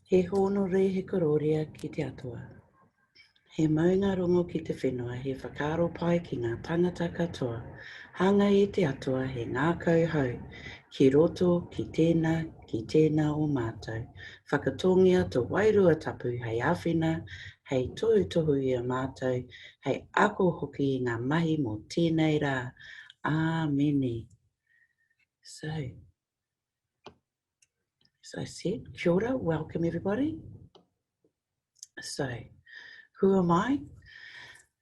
He hono re he kororia ki te atua. He maunga rongo ki te whenua, he whakaro pai ki ngā tangata katoa. Hanga i te atua he ngā kauhau, ki roto ki tēnā o mātou. Whakatongia to wairua tapu hei awhina, hei tohu i a mātou, hei ako hoki i ngā mahi mō tēnei rā. Āmeni. So, as I said, kia ora, welcome everybody. So, who am I?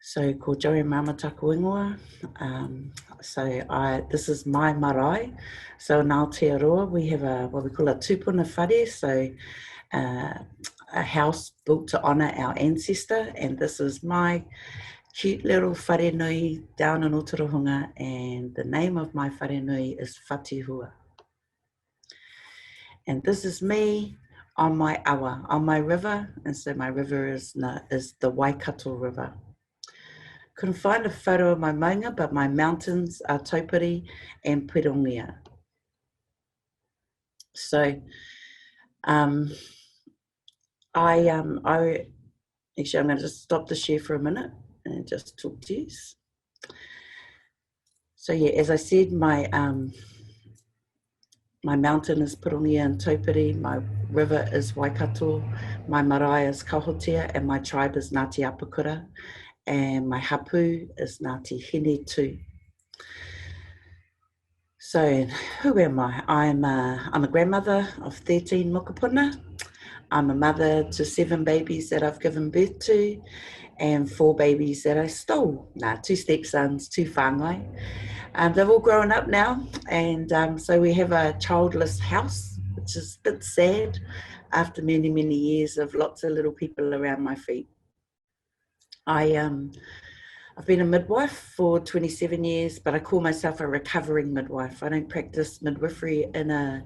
So, ko Joanne Rama taku ingoa. This is my marae. So, in Aotearoa, we have what we call a tupuna whare, so a house built to honour our ancestor, and this is my cute little whare nui down in Aotearoa, and the name of my whare nui is Whatihua. And this is me on my awa, on my river, and so my river is the Waikato River. Couldn't find a photo of my maunga, but my mountains are Taupiri and Pirongia. So, actually, I'm going to just stop the share for a minute and just talk to you. So yeah, as I said, my mountain is Pirongia and Taupiri, my river is Waikato, my marae is Kahotea, and my tribe is Ngāti Apakura, and my hapu is Ngāti Hine too. So, who am I? I'm a grandmother of 13 mokopuna. I'm a mother to 7 babies that I've given birth to, and 4 babies that I stole. 2 stepsons, 2 whāngai. They've all grown up now, and so we have a childless house, which is a bit sad after many, many years of lots of little people around my feet. I've been a midwife for 27 years, but I call myself a recovering midwife. I don't practice midwifery in a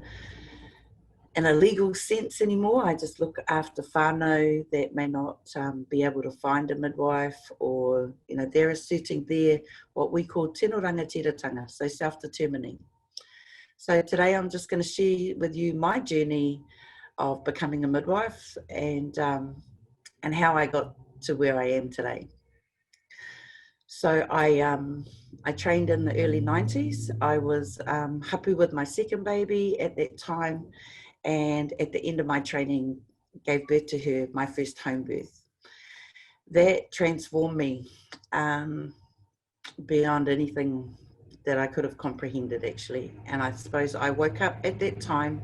legal sense anymore. I just look after whānau that may not be able to find a midwife, or, you know, they're asserting their, what we call Tino Rangatiratanga, so self-determining. So today I'm just going to share with you my journey of becoming a midwife and how I got to where I am today. So I trained in the early 90s. I was happy with my second baby at that time, and at the end of my training gave birth to her, my first home birth. That transformed me beyond anything that I could have comprehended, actually. And I suppose I woke up at that time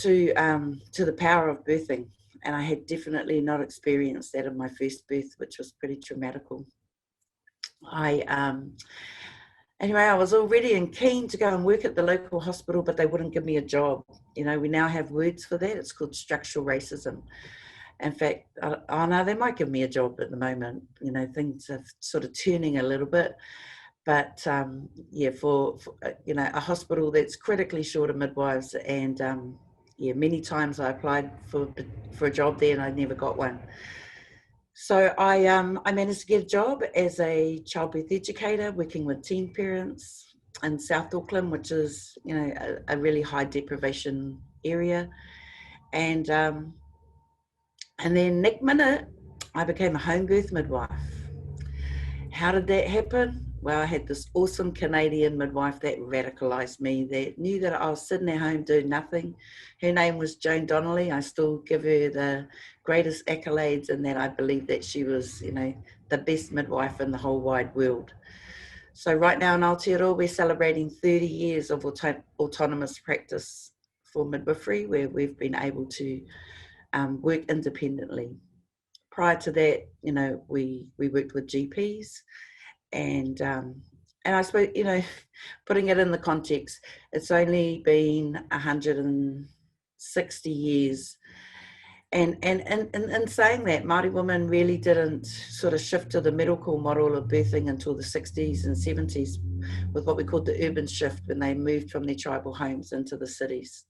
to the power of birthing, and I had definitely not experienced that in my first birth, which was pretty traumatical. Anyway, I was all ready and keen to go and work at the local hospital, but they wouldn't give me a job. You know, we now have words for that. It's called structural racism. In fact, no, they might give me a job at the moment. You know, things are sort of turning a little bit. But yeah, for you know, a hospital that's critically short of midwives, and yeah, many times I applied for a job there and I never got one. So I managed to get a job as a childbirth educator, working with teen parents in South Auckland, which is, you know, a really high deprivation area. And then next minute, I became a home birth midwife. How did that happen? Well, I had this awesome Canadian midwife that radicalised me, that knew that I was sitting at home doing nothing. Her name was Joan Donnelly. I still give her the greatest accolades, and that I believe that she was, you know, the best midwife in the whole wide world. So right now in Aotearoa, we're celebrating 30 years of autonomous practice for midwifery, where we've been able to work independently. Prior to that, you know, we worked with GPs, and I suppose, you know, putting it in the context, it's only been 160 years. And in saying that, Māori women really didn't sort of shift to the medical model of birthing until the 60s and 70s, with what we called the urban shift, when they moved from their tribal homes into the cities.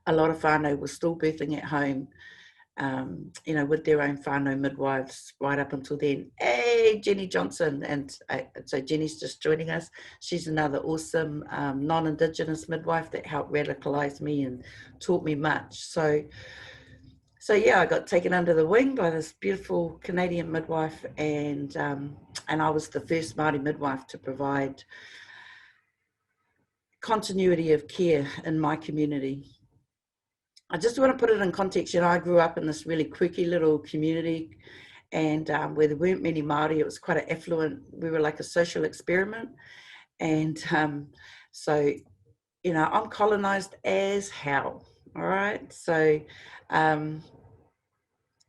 A lot of whānau were still birthing at home, you know, with their own whānau midwives right up until then. meet Jenny Johnson, and so Jenny's just joining us. She's another awesome non-Indigenous midwife that helped radicalize me and taught me much. So yeah, I got taken under the wing by this beautiful Canadian midwife, and I was the first Maori midwife to provide continuity of care in my community. I just want to put it in context. You know, I grew up in this really quirky little community, and where there weren't many Maori. It was quite an affluent. We were like a social experiment, and so you know, I'm colonized as hell. All right, so I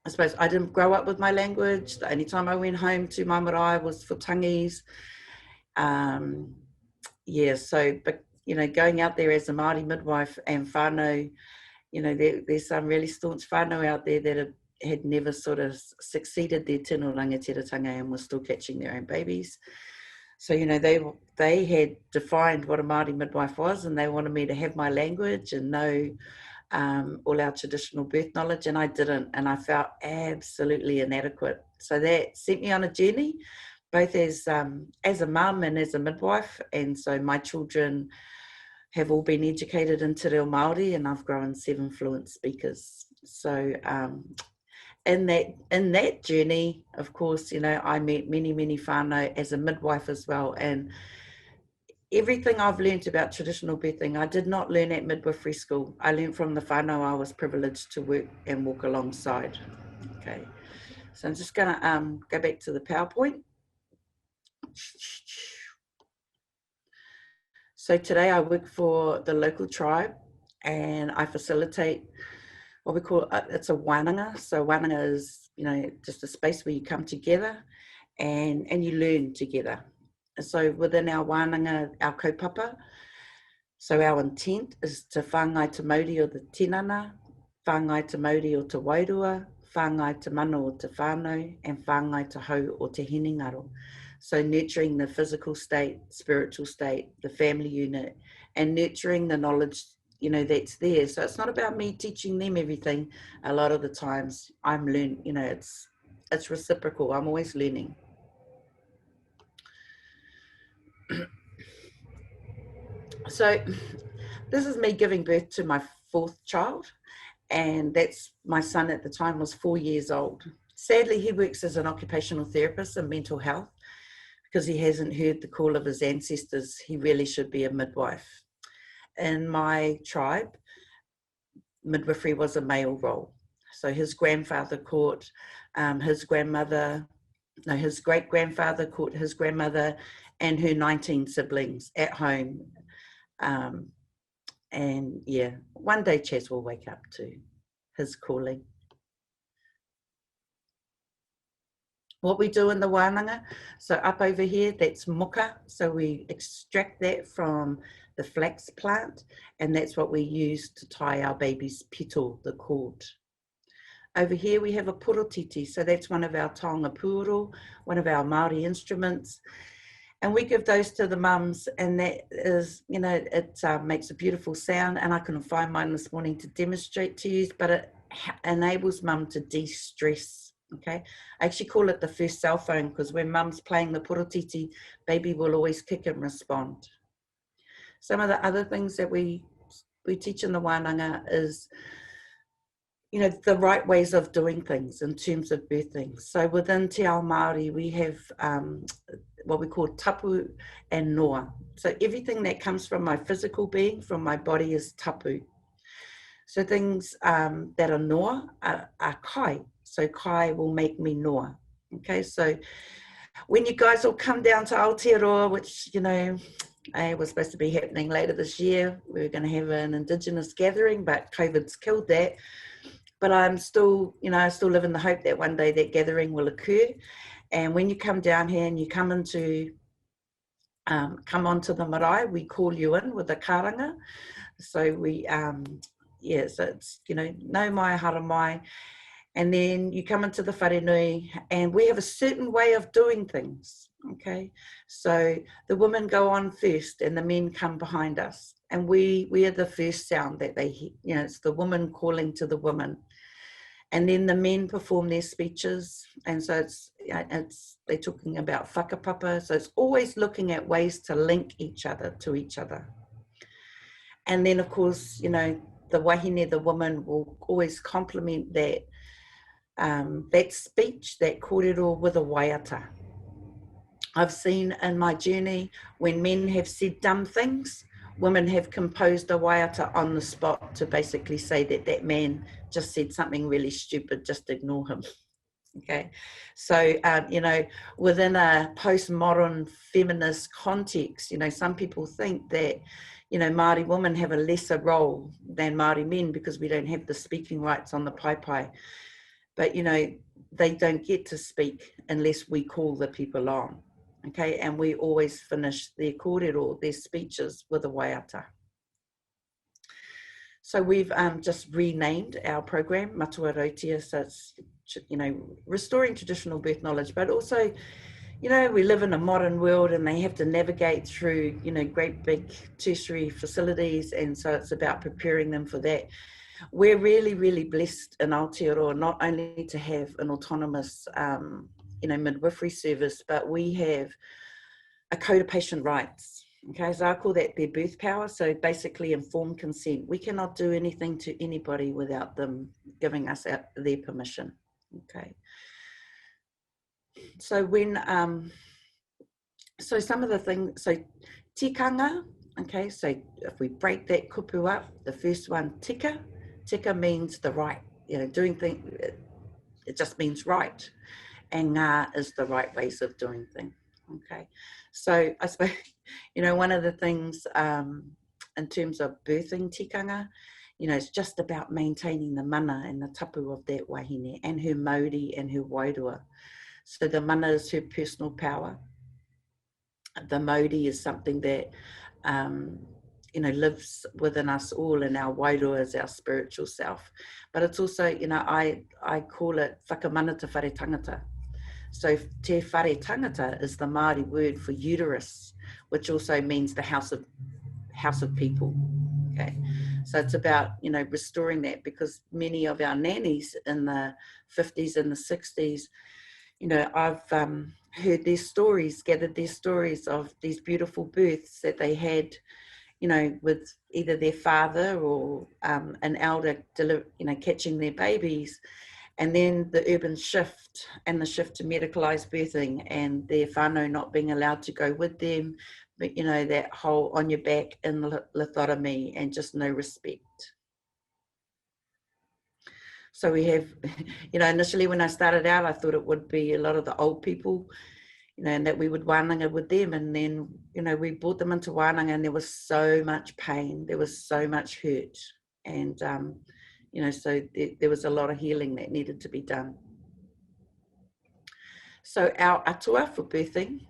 suppose I didn't grow up with my language. The only time I went home to my marae was for tangies. Yeah, so, but, you know, going out there as a Māori midwife and whānau, you know, there's some really staunch whānau out there that had never sort of succeeded their tino Rangatiratanga and were still catching their own babies. So, you know, they had defined what a Māori midwife was, and they wanted me to have my language and know all our traditional birth knowledge, and I didn't, and I felt absolutely inadequate. So that sent me on a journey, both as a mum and as a midwife. And so my children have all been educated in Te Reo Māori, and I've grown 7 fluent speakers. So in that journey, of course, you know, I met many whānau as a midwife as well, and everything I've learned about traditional birthing, I did not learn at midwifery school. I learned from the whānau I was privileged to work and walk alongside. Okay, so I'm just going to go back to the PowerPoint. So today I work for the local tribe, and I facilitate what we call, it's a wānanga. So wānanga is, you know, just a space where you come together and you learn together. So within our wānanga, our kaupapa, so our intent is to whāngai te mauri o te tinana, whāngai te mauri o te wairua, whāngai te mano o te whānau, and whāngai te hau o te hinengaro. So nurturing the physical state, spiritual state, the family unit, and nurturing the knowledge, you know, that's there. So it's not about me teaching them everything. A lot of the times I'm learning, you know, it's reciprocal. I'm always learning. So this is me giving birth to my 4th child, and that's my son at the time was 4 years old. Sadly, he works as an occupational therapist in mental health because he hasn't heard the call of his ancestors. He really should be a midwife. In my tribe, midwifery was a male role. So his grandfather caught his great-grandfather caught his grandmother and her 19 siblings at home. And yeah, one day Chas will wake up to his calling. What we do in the wānanga, so up over here, that's Muka. So we extract that from the flax plant, and that's what we use to tie our baby's pito, the cord. Over here we have a porotiti, so that's one of our taonga pūoro, one of our Māori instruments. And we give those to the mums, and that is, you know, it makes a beautiful sound, and I couldn't find mine this morning to demonstrate to you, but it enables mum to de-stress, okay? I actually call it the first cell phone, because when mum's playing the porotiti, baby will always kick and respond. Some of the other things that we teach in the wānanga is, you know, the right ways of doing things in terms of birthing. So within Te Ao Māori, we have what we call tapu and noa. So everything that comes from my physical being, from my body, is tapu. So things that are noa are kai. So kai will make me noa. Okay, so when you guys all come down to Aotearoa, which, you know, was supposed to be happening later this year, we were going to have an Indigenous gathering, but COVID's killed that. But I'm still, you know, I still live in the hope that one day that gathering will occur. And when you come down here and you come onto the marae, we call you in with a karanga. So we, yeah, so it's, you know, no mai hara mai. And then you come into the wharenui, and we have a certain way of doing things, okay? So the women go on first and the men come behind us. And we are the first sound that they hear. You know, it's the woman calling to the woman. And then the men perform their speeches. And so they're talking about Whakapapa. So it's always looking at ways to link each other to each other. And then, of course, you know, the wahine, the woman, will always complement that that speech, that kōrero, with a waiata. I've seen in my journey when men have said dumb things, women have composed a waiata on the spot to basically say that that man just said something really stupid, just ignore him. Okay, so you know, within a postmodern feminist context, you know, some people think that, you know, Māori women have a lesser role than Māori men because we don't have the speaking rights on the pai. But, you know, they don't get to speak unless we call the people on. Okay, and we always finish their kōrero, their speeches, with a waiata. So we've just renamed our program, Matua Rotia, so it's, you know, restoring traditional birth knowledge, but also, you know, we live in a modern world and they have to navigate through, you know, great big tertiary facilities, and so it's about preparing them for that. We're really, really blessed in Aotearoa not only to have an autonomous, you know, midwifery service, but we have a code of patient rights. Okay, so I call that their birth power. So basically informed consent. We cannot do anything to anybody without them giving us their permission. Okay. So when, so some of the things, so tikanga, okay, so if we break that kupu up, the first one, tika means the right, you know, doing things, it just means right. And ngā is the right ways of doing things. Okay, so I suppose, you know, one of the things in terms of birthing tikanga, you know, it's just about maintaining the mana and the tapu of that wahine and her mauri and her wairua. So the mana is her personal power. The mauri is something that, you know, lives within us all, and our wairua is our spiritual self. But it's also, you know, I call it whakamanata whare tangata. So te whare tangata is the Māori word for uterus, which also means the house of people. Okay, so it's about, you know, restoring that, because many of our nannies in the 50s and the 60s, you know, I've heard their stories, gathered their stories of these beautiful births that they had, you know, with either their father or an elder, you know, catching their babies. And then the urban shift and the shift to medicalised birthing and their whānau not being allowed to go with them, but, you know, that whole on your back in lithotomy and just no respect. So we have, you know, initially when I started out, I thought it would be a lot of the old people, you know, and that we would wānanga with them. And then, you know, we brought them into wānanga and there was so much pain, there was so much hurt. And, you know, so there was a lot of healing that needed to be done. So our atua for birthing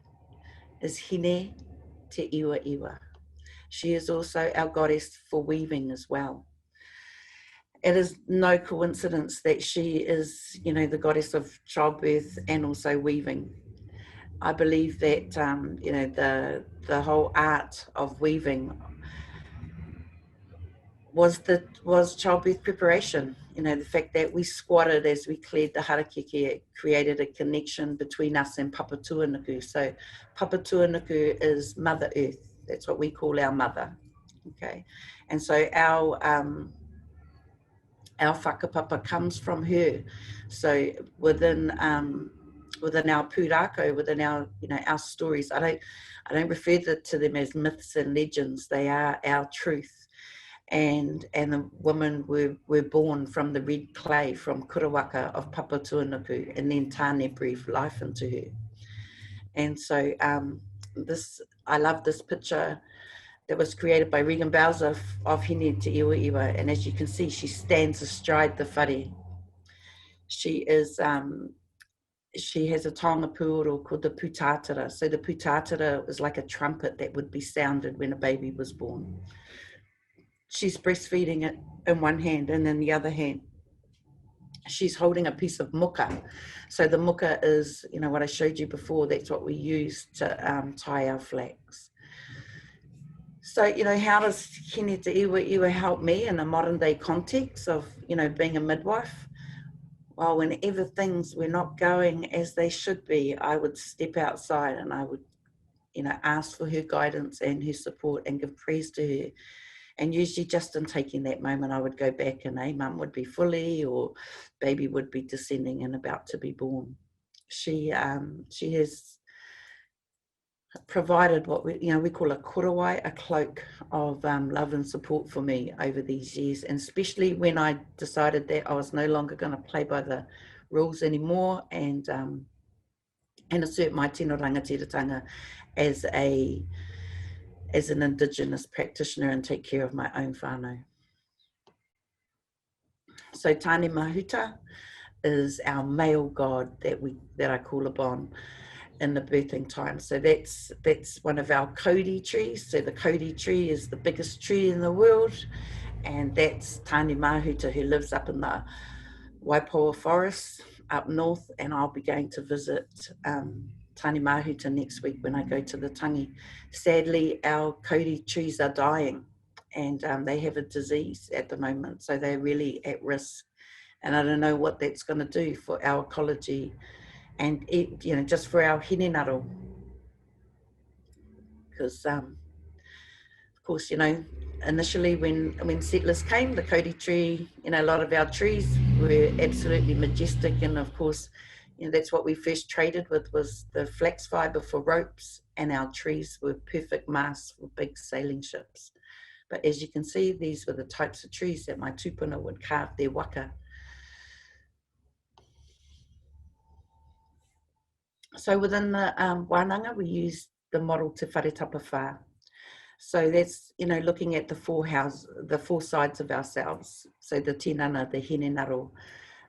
is Hine Te Iwa Iwa. She is also our goddess for weaving as well. It is no coincidence that she is, you know, the goddess of childbirth and also weaving. I believe that, you know, the whole art of weaving was childbirth preparation. You know, the fact that we squatted as we cleared the harakeke, it created a connection between us and Papa Tuanuku. So Papa Tuanuku is Mother Earth. That's what we call our mother. Okay, and so our whakapapa comes from her. So within our pūrākau, within our, you know, our stories, I don't refer to them as myths and legends. They are our truth. And the women were born from the red clay from Kurawaka of Papa Tuanuku, and then Tāne breathed life into her. And so I love this picture that was created by Regan Bowser of Hine Te Iwa Iwa, and as you can see, she stands astride the whare. She is she has a taonga puoro called the putatara. So the putatara is like a trumpet that would be sounded when a baby was born. She's breastfeeding it in one hand, and in the other hand, she's holding a piece of muka. So the muka is, you know, what I showed you before, that's what we use to tie our flax. So, you know, how does Hine Te Iwa Iwa help me in a modern day context of, you know, being a midwife? well, whenever things were not going as they should be, I would step outside and I would, ask for her guidance and her support and give praise to her. And usually just in taking that moment, I would go back and mum would be fully, or baby would be descending and about to be born. She has provided what we call a korowai, a cloak of love and support for me over these years, and especially when I decided that I was no longer going to play by the rules anymore and assert my tino rangatiratanga as an Indigenous practitioner and take care of my own whānau. So Tāne Mahuta is our male god that I call upon in the birthing time. So that's one of our Kauri trees. So the Kauri tree is the biggest tree in the world, and that's Tāne Mahuta, who lives up in the Waipoua forest up north, and I'll be going to visit Tāne Mahuta next week when I go to the tangi. Sadly, our Kauri trees are dying, and they have a disease at the moment, so they're really at risk. And I don't know what that's going to do for our ecology and just for our hinenaro. Because, of course, initially when settlers came, the Kauri tree, a lot of our trees were absolutely majestic. And of course, that's what we first traded with, was the flax fibre for ropes, and our trees were perfect masts for big sailing ships. But as you can see, these were the types of trees that my tupuna would carve their waka. So within the wānanga, we use the model Te Whare Tapa Whā. So that's, looking at the four sides of ourselves. So the tinana, the hinenaro,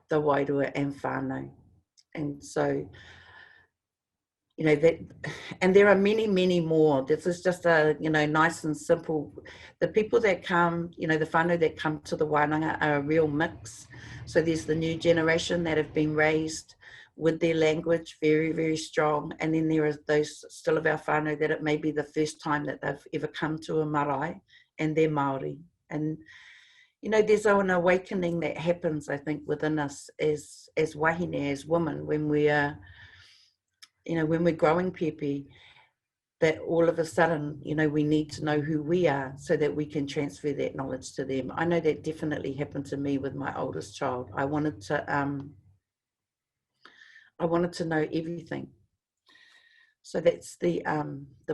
the wairua and whānau. And so, and there are many, many more. This is just a, nice and simple. The people that come, the whānau that come to the wānanga are a real mix. So there's the new generation that have been raised with their language very, very strong. And then there are those still of our whānau that it may be the first time that they've ever come to a marae, and they're Maori. And, there's an awakening that happens, I think, within us as wahine, as women, when we are, when we're growing pepe, that all of a sudden, we need to know who we are so that we can transfer that knowledge to them. I know that definitely happened to me with my oldest child. I wanted to know everything. So that's the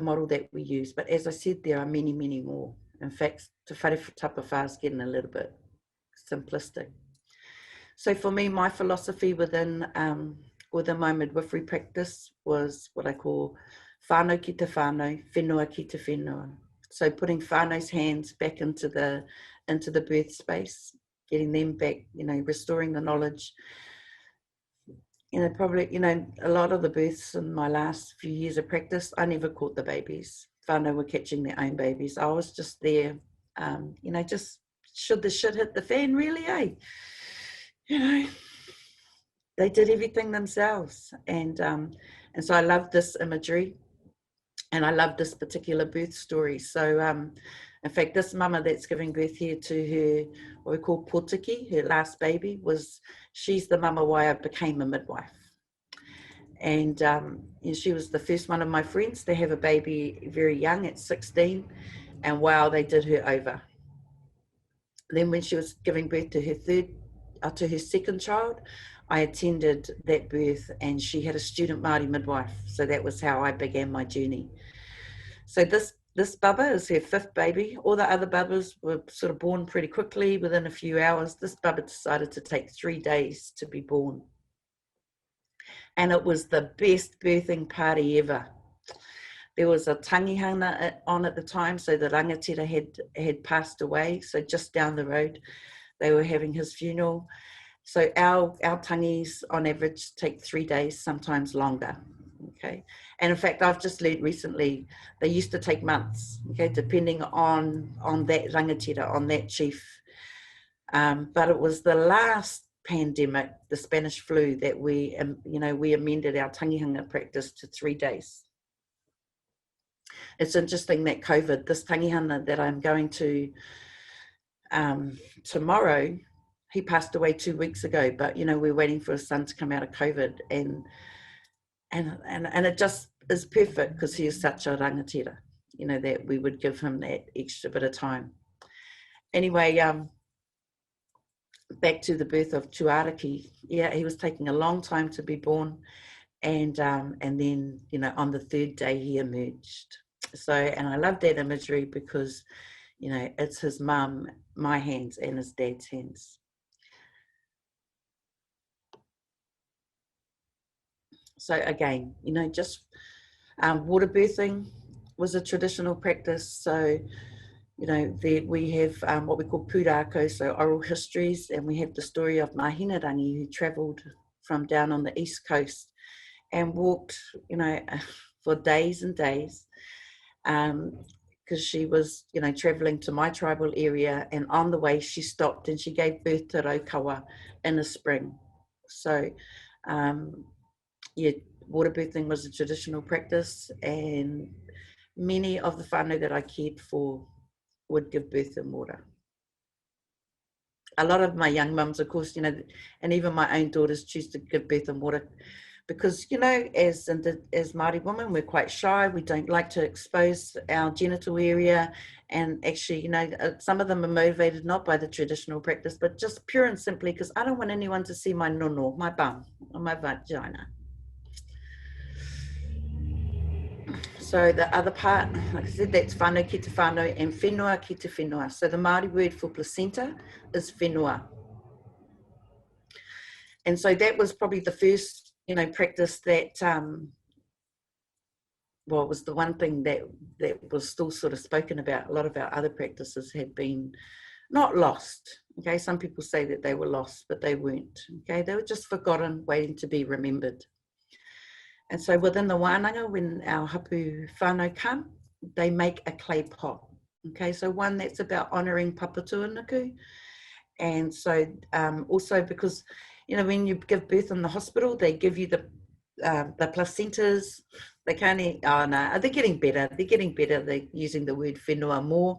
model that we use. But as I said, there are many, many more. In fact, Te Whare Tapa Whā is getting a little bit simplistic. So for me, my philosophy within my midwifery practice was what I call whānau ki te whānau, whenua ki te whenua. So putting whānau's hands back into the birth space, getting them back, restoring the knowledge. Probably, a lot of the births in my last few years of practice, I never caught the babies. Whānau were catching their own babies. I was just there, just should the shit hit the fan, really, eh? They did everything themselves. And so I love this imagery, and I love this particular birth story. So, in fact, this mama that's giving birth here to her, what we call Potiki, her last baby, she's the mama why I became a midwife. And she was the first one of my friends to have a baby very young at 16. And wow, they did her over. Then when she was giving birth to her second child, I attended that birth, and she had a student Māori midwife. So that was how I began my journey. So this bubba is her fifth baby. All the other bubbas were sort of born pretty quickly, within a few hours. This bubba decided to take 3 days to be born. And it was the best birthing party ever. There was a tangihanga on at the time, so the rangatira had passed away. So just down the road, they were having his funeral. So our tangis on average take 3 days, sometimes longer. Okay, and in fact, I've just learned recently they used to take months. Okay, depending on that rangatira, on that chief. But it was the last pandemic, the Spanish flu, that we amended our tangihanga practice to 3 days. It's interesting that COVID, this tangihanga that I'm going to tomorrow, he passed away 2 weeks ago, but you know, we're waiting for his son to come out of COVID, and it just is perfect because he is such a rangatira, you know, that we would give him that extra bit of time. Anyway, back to the birth of Tuaraki. Yeah, he was taking a long time to be born, and then, you know, on the third day he emerged. So, and I love that imagery because, you know, it's his mum, my hands, and his dad's hands. So again, you know, just water birthing was a traditional practice. So, you know, there we have what we call pūrākau, so oral histories, and we have the story of Mahinarangi, who travelled from down on the east coast and walked, you know, for days and days, because she was, you know, travelling to my tribal area, and on the way she stopped and she gave birth to Raukawa in the spring. So, yeah, water birthing was a traditional practice, and many of the whānau that I cared for would give birth in water. A lot of my young mums, of course, you know, and even my own daughters choose to give birth in water because, you know, as Māori women, we're quite shy. We don't like to expose our genital area. And actually, you know, some of them are motivated not by the traditional practice, but just pure and simply because I don't want anyone to see my nono, my bum, or my vagina. So the other part, like I said, that's whānau ki te whānau and whenua ki te whenua. So the Māori word for placenta is whenua. And so that was probably the first, you know, practice that, well, it was the one thing that was still sort of spoken about. A lot of our other practices had been not lost. Okay, some people say that they were lost, but they weren't. Okay, they were just forgotten, waiting to be remembered. And so within the wānanga, when our hapu whānau come, they make a clay pot. Okay, so one that's about honouring papatuanaku. And so also because, you know, when you give birth in the hospital, they give you the placentas. They can't eat, oh no, they're getting better. They're getting better. They're using the word whenua more,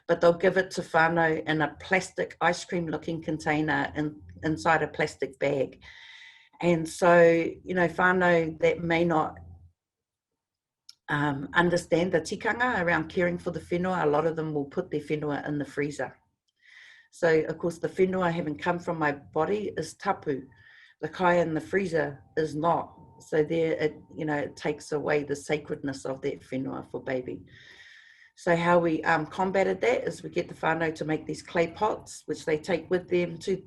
but they'll give it to whānau in a plastic ice cream looking container inside a plastic bag. And so, you know, whānau that may not understand the tikanga around caring for the whenua, a lot of them will put their whenua in the freezer. So, of course, the whenua having come from my body is tapu. The kai in the freezer is not. So there, it, you know, it takes away the sacredness of that whenua for baby. So how we combated that is we get the whānau to make these clay pots, which they take with them to,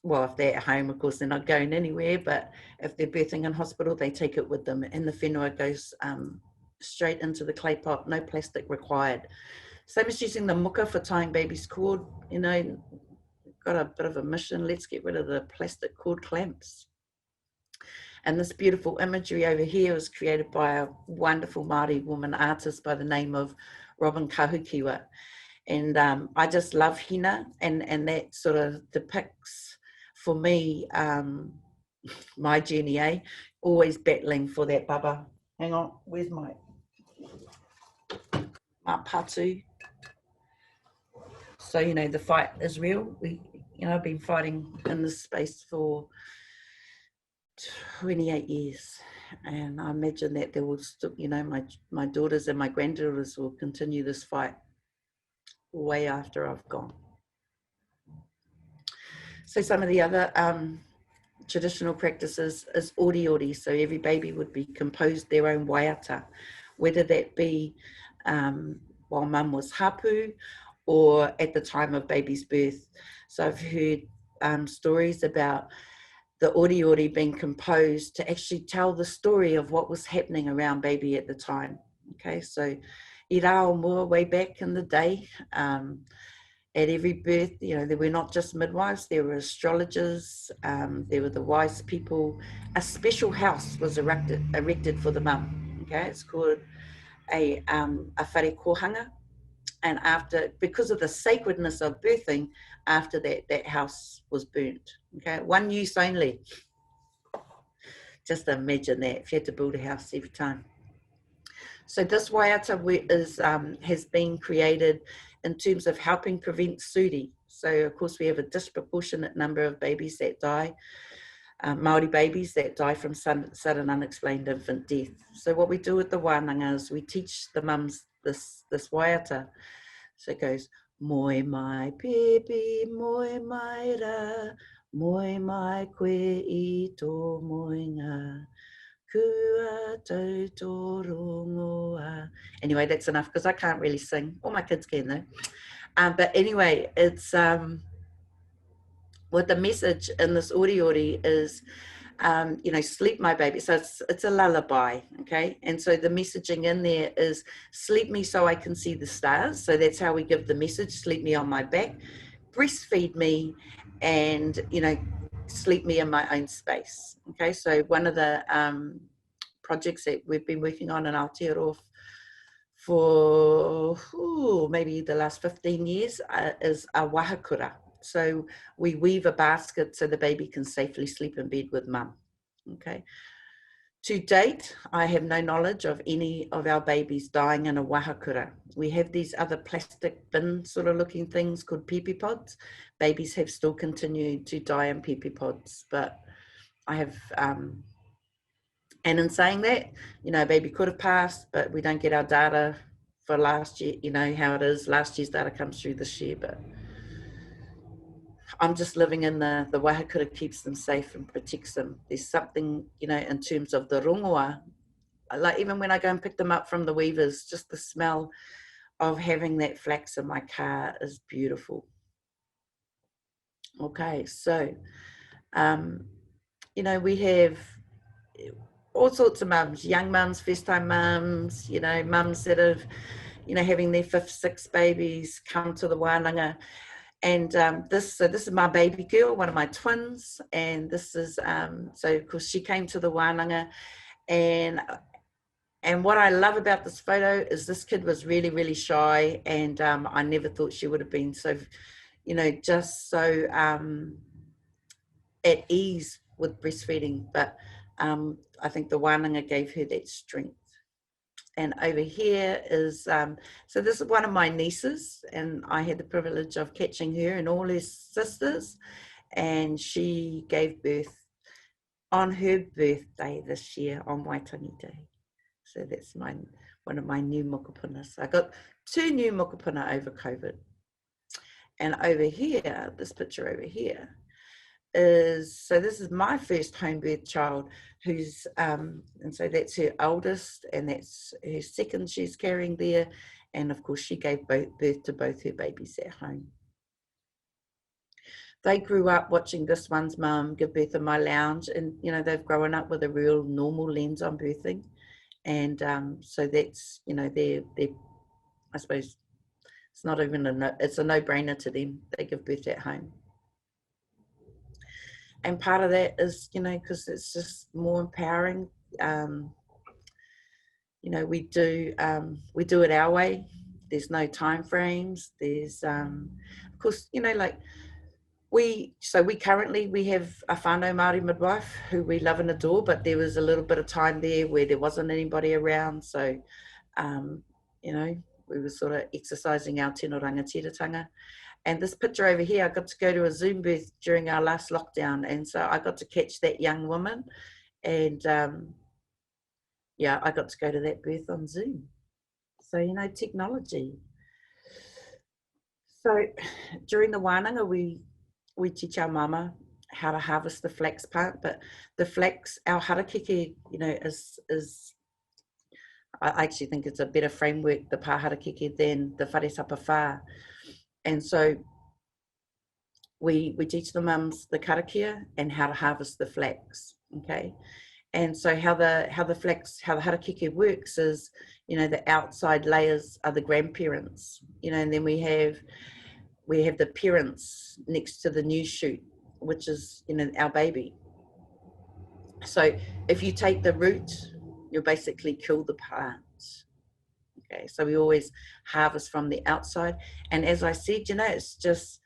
well, if they're at home, of course, they're not going anywhere, but if they're birthing in hospital, they take it with them. And the whenua goes straight into the clay pot, no plastic required. Same as using the muka for tying baby's cord, you know, got a bit of a mission, let's get rid of the plastic cord clamps. And this beautiful imagery over here was created by a wonderful Māori woman artist by the name of Robin Kahukiwa. And I just love henna, and that sort of depicts for me my journey, always battling for that baba. Hang on, where's my patu? So, you know, the fight is real. I've been fighting in this space for 28 years. And I imagine that there will still, you know, my daughters and my granddaughters will continue this fight way after I've gone. So some of the other traditional practices is Oori. So every baby would be composed their own waiata, whether that be while mum was hapu or at the time of baby's birth. So I've heard stories about the Oori being composed to actually tell the story of what was happening around baby at the time. Okay, so I rao mua way back in the day, at every birth, you know, there were not just midwives, there were astrologers, there were the wise people. A special house was erected for the mum. Okay, it's called a whare kohanga. And because of the sacredness of birthing, after that house was burnt. Okay, one use only. Just imagine that, if you had to build a house every time. So this waiata has been created in terms of helping prevent suri. So of course we have a disproportionate number of babies that die, Maori babies that die from sudden unexplained infant death. So what we do with the wānanga is we teach the mums this waiata. So it goes, moi mai pepe, moi mai ra, moi mai koe I tō moinga, kua tau tō rongoa. Anyway, that's enough because I can't really sing. All my kids can though. But anyway, it's what the message in this Ori is, you know, sleep my baby. So it's a lullaby, okay? And so the messaging in there is sleep me so I can see the stars. So that's how we give the message, sleep me on my back, breastfeed me, and, you know, sleep me in my own space, okay? So one of the projects that we've been working on in Aotearoa for maybe the last 15 years is a wahakura. So we weave a basket so the baby can safely sleep in bed with mum, okay? To date, I have no knowledge of any of our babies dying in a wahakura. We have these other plastic bin sort of looking things called pepe pods. Babies have still continued to die in pepe pods, but I have, and in saying that, you know, a baby could have passed, but we don't get our data for last year, you know how it is, last year's data comes through this year, but I'm just living in the wahakura keeps them safe and protects them. There's something, you know, in terms of the rongoa, like even when I go and pick them up from the weavers, just the smell of having that flax in my car is beautiful. Okay, so, you know, we have all sorts of mums, young mums, first time mums, you know, mums that have, you know, having their 5th, 6th babies come to the wānanga. And this is my baby girl, one of my twins. And this is, so of course she came to the wānanga. And what I love about this photo is this kid was really, really shy. And I never thought she would have been so, you know, just so at ease with breastfeeding. But I think the wānanga gave her that strength. And over here is, so this is one of my nieces, and I had the privilege of catching her and all her sisters, and she gave birth on her birthday this year on Waitangi Day. So that's one of my new mukapunas. I got 2 new mukapuna over COVID. And over here, this picture over here, is, so this is my first home birth child who's, and so that's her oldest and that's her second she's carrying there. And of course she gave birth to both her babies at home. They grew up watching this one's mum give birth in my lounge, and you know, they've grown up with a real normal lens on birthing. And so that's, you know, they're I suppose it's not even it's a no-brainer to them. They give birth at home. And part of that is, you know, because it's just more empowering. You know, we do it our way. There's no time frames. There's, of course, you know, like we currently have a whānau Māori midwife who we love and adore, but there was a little bit of time there where there wasn't anybody around. So, you know, we were sort of exercising our Tino Rangatiratanga. And this picture over here, I got to go to a Zoom birth during our last lockdown. And so I got to catch that young woman. And yeah, I got to go to that birth on Zoom. So, you know, technology. So during the wānanga, we teach our mama how to harvest the flax plant. But the flax, our harakeke, you know, is I actually think it's a better framework, the pāharakeke, than the wharesapa whā. And so we teach the mums the karakia and how to harvest the flax, okay? And so how the harakeke works is, you know, the outside layers are the grandparents, you know, and then we have the parents next to the new shoot, which is, you know, our baby. So if you take the root, you'll basically kill the plant. Okay, so we always harvest from the outside. And as I said, you know, it's just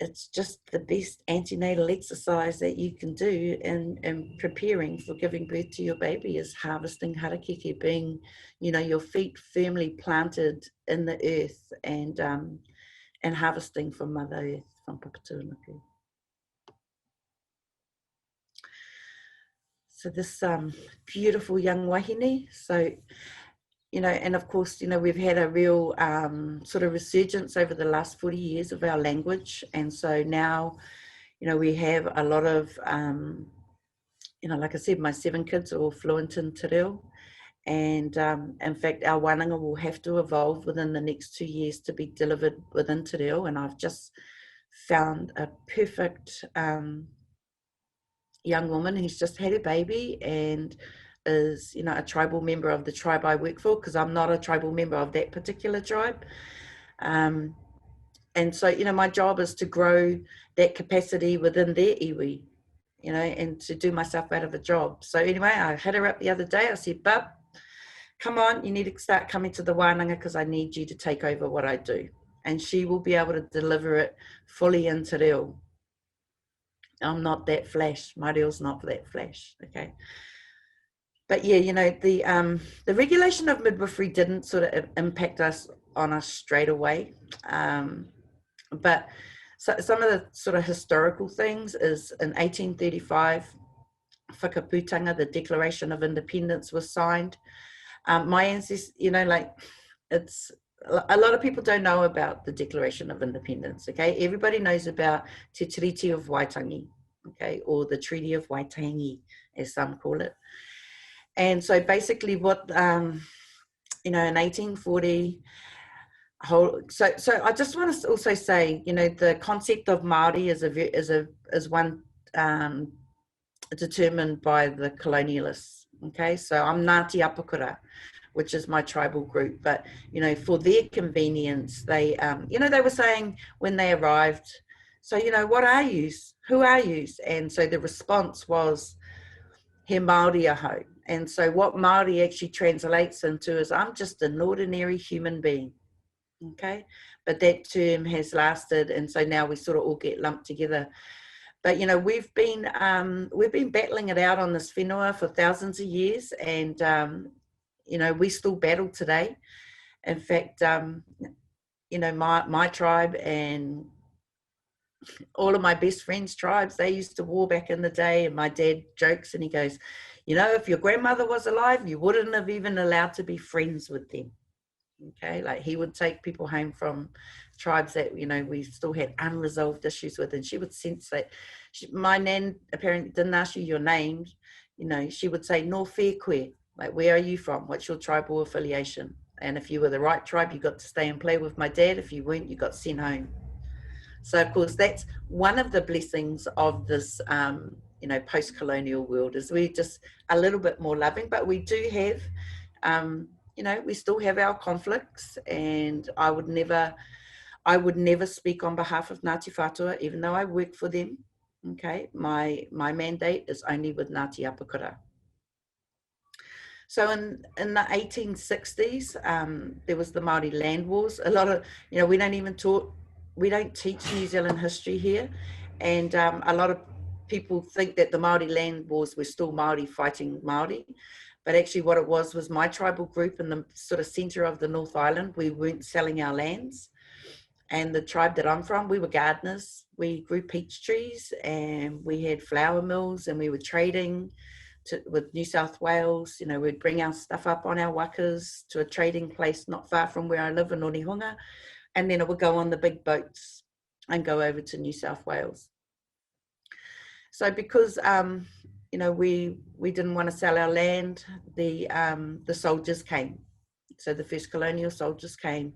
the best antenatal exercise that you can do in preparing for giving birth to your baby is harvesting harakeke, being, you know, your feet firmly planted in the earth and and harvesting from Mother Earth, from Papatūānuku. So this beautiful young wahine. So, you know, and of course, you know, we've had a real sort of resurgence over the last 40 years of our language. And so now, you know, we have a lot of, you know, like I said, my 7 kids are all fluent in te reo. And in fact, our wānanga will have to evolve within the next 2 years to be delivered within te reo. And I've just found a perfect young woman who's just had a baby and is, you know, a tribal member of the tribe I work for, because I'm not a tribal member of that particular tribe. And so, you know, my job is to grow that capacity within their iwi, you know, and to do myself out of a job. So anyway, I hit her up the other day. I said, Bub, come on, you need to start coming to the wānanga because I need you to take over what I do. And she will be able to deliver it fully in te reo. I'm not that flash. My reo's not that flash, okay? But yeah, you know, the regulation of midwifery didn't sort of impact on us straight away. But so, some of the sort of historical things is in 1835, Whakaputanga, the Declaration of Independence, was signed. My ancestors, you know, like, it's a lot of people don't know about the Declaration of Independence, okay? Everybody knows about Te Tiriti of Waitangi, okay, or the Treaty of Waitangi, as some call it. And so basically what, you know, in 1840, so I just want to also say, you know, the concept of Maori is one determined by the colonialists, okay? So I'm Ngāti Apakura, which is my tribal group, but, you know, for their convenience, they, you know, they were saying when they arrived, so, you know, what are yous? Who are yous? And so the response was, he Māori aho. And so what Māori actually translates into is, I'm just an ordinary human being, okay? But that term has lasted, and so now we sort of all get lumped together. But, you know, we've been battling it out on this whenua for thousands of years, and, you know, we still battle today. In fact, you know, my tribe and all of my best friends' tribes, they used to war back in the day, and my dad jokes and he goes, you know, if your grandmother was alive, you wouldn't have even allowed to be friends with them. Okay, like he would take people home from tribes that, you know, we still had unresolved issues with, and she would sense that my nan apparently didn't ask you your name, you know, she would say, no fair queer, like, where are you from? What's your tribal affiliation? And if you were the right tribe, you got to stay and play with my dad. If you weren't, you got sent home. So of course that's one of the blessings of this you know, post-colonial world, is we're just a little bit more loving, but we do have you know, we still have our conflicts, and I would never speak on behalf of Ngāti Whātua, even though I work for them. Okay, my mandate is only with Ngāti Apakura. So in the 1860s, there was the Maori land wars. A lot of, you know, we don't teach New Zealand history here, and a lot of people think that the Maori land wars were still Maori fighting Maori. But actually what it was my tribal group in the sort of centre of the North Island, we weren't selling our lands. And the tribe that I'm from, we were gardeners. We grew peach trees, and we had flour mills, and we were trading with New South Wales. You know, we'd bring our stuff up on our wakas to a trading place not far from where I live in Orihunga. And then it would go on the big boats and go over to New South Wales. So because you know, we didn't want to sell our land, the soldiers came. So the first colonial soldiers came,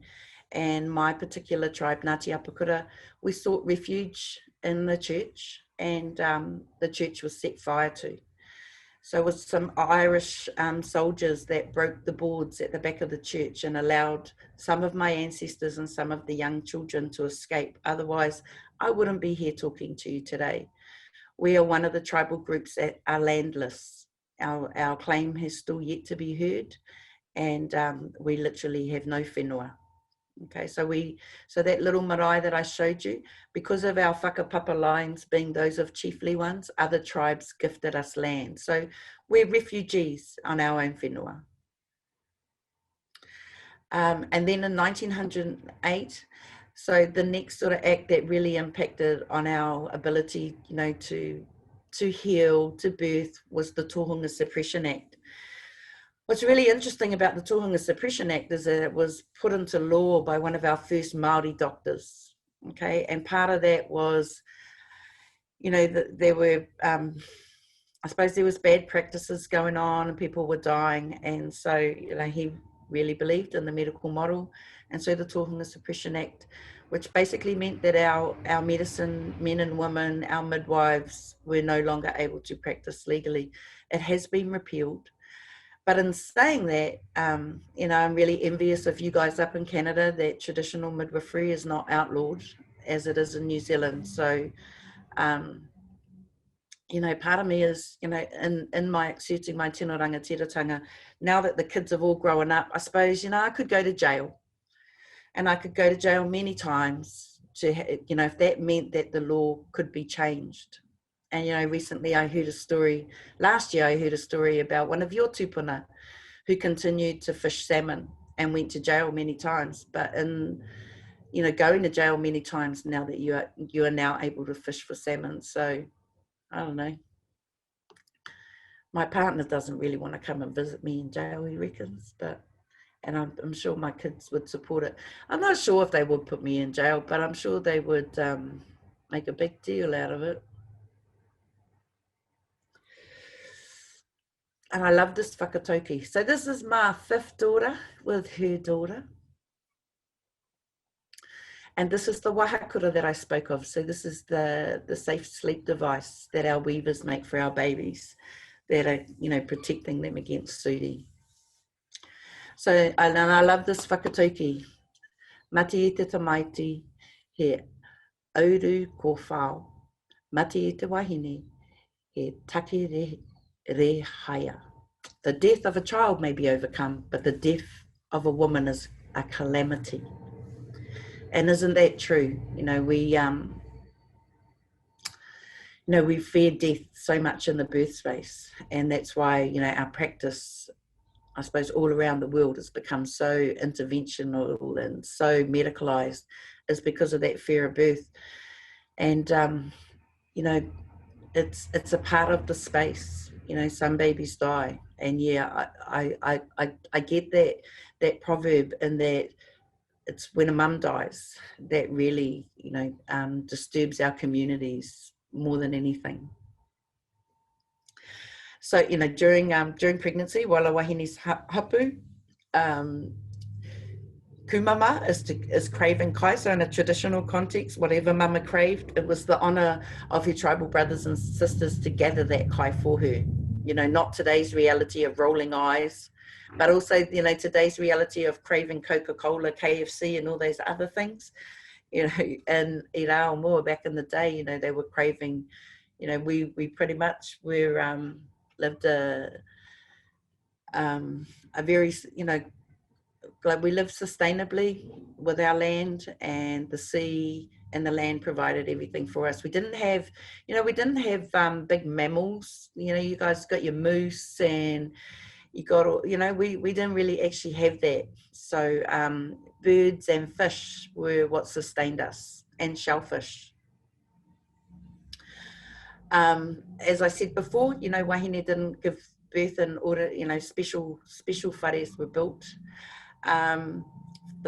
and my particular tribe, Ngāti Apakura, we sought refuge in the church, and the church was set fire to. So it was some Irish soldiers that broke the boards at the back of the church and allowed some of my ancestors and some of the young children to escape. Otherwise, I wouldn't be here talking to you today. We are one of the tribal groups that are landless. Our claim has still yet to be heard, and we literally have no whenua. Okay, so that little marae that I showed you, because of our Whakapapa lines being those of chiefly ones, other tribes gifted us land. So we're refugees on our own whenua. And then in 1908, So the next sort of act that really impacted on our ability, you know, to heal, to birth, was the Tohunga Suppression Act. What's really interesting about the Tohunga Suppression Act is that it was put into law by one of our first Maori doctors, okay? And part of that was, you know, that there were, I suppose there was bad practices going on and people were dying. And so, you know, he really believed in the medical model. And so the Tohunga Suppression Act, which basically meant that our medicine men and women, our midwives, were no longer able to practice legally. It has been repealed. But in saying that, you know, I'm really envious of you guys up in Canada that traditional midwifery is not outlawed as it is in New Zealand. So, you know, part of me is, you know, in my exerting my tino rangatiratanga, now that the kids have all grown up, I suppose, you know, I could go to jail. And I could go to jail many times to, you know, if that meant that the law could be changed. And, you know, recently I heard a story, last year I heard a story about one of your tupuna who continued to fish salmon and went to jail many times. But in, you know, going to jail many times now that you are now able to fish for salmon. So, I don't know. My partner doesn't really want to come and visit me in jail, he reckons, but, and I'm sure my kids would support it. I'm not sure if they would put me in jail, but I'm sure they would make a big deal out of it. And I love this whakataki. So this is my 5th daughter with her daughter. And this is the wahakura that I spoke of. So this is the safe sleep device that our weavers make for our babies that are, you know, protecting them against suri. So, and I love this whakataki. Mati i te tamaiti, he auru ko whao. Mati i te wahine, he take re haya. The death of a child may be overcome, but the death of a woman is a calamity. And isn't that true? You know, we fear death so much in the birth space, and that's why, you know, our practice, I suppose, all around the world has become so interventional and so medicalized, is because of that fear of birth. And you know, it's a part of the space. You know, some babies die, and yeah, I get that proverb, and that it's when a mum dies that really, you know, disturbs our communities more than anything. So, you know, during pregnancy, while a wahine's hapu, kumama is craving kai. So in a traditional context, whatever mama craved, it was the honour of her tribal brothers and sisters to gather that kai for her. You know, not today's reality of rolling eyes, but also, you know, today's reality of craving Coca-Cola, KFC, and all those other things. You know, and Aotearoa back in the day, you know, they were craving, you know, we pretty much lived a very, you know, like we lived sustainably with our land, and the sea and the land provided everything for us. We didn't have, you know, big mammals. You know, you guys got your moose, and you got, you know, we didn't really actually have that. So birds and fish were what sustained us, and shellfish. As I said before, you know, wahine didn't give birth in order, you know, special whares were built. The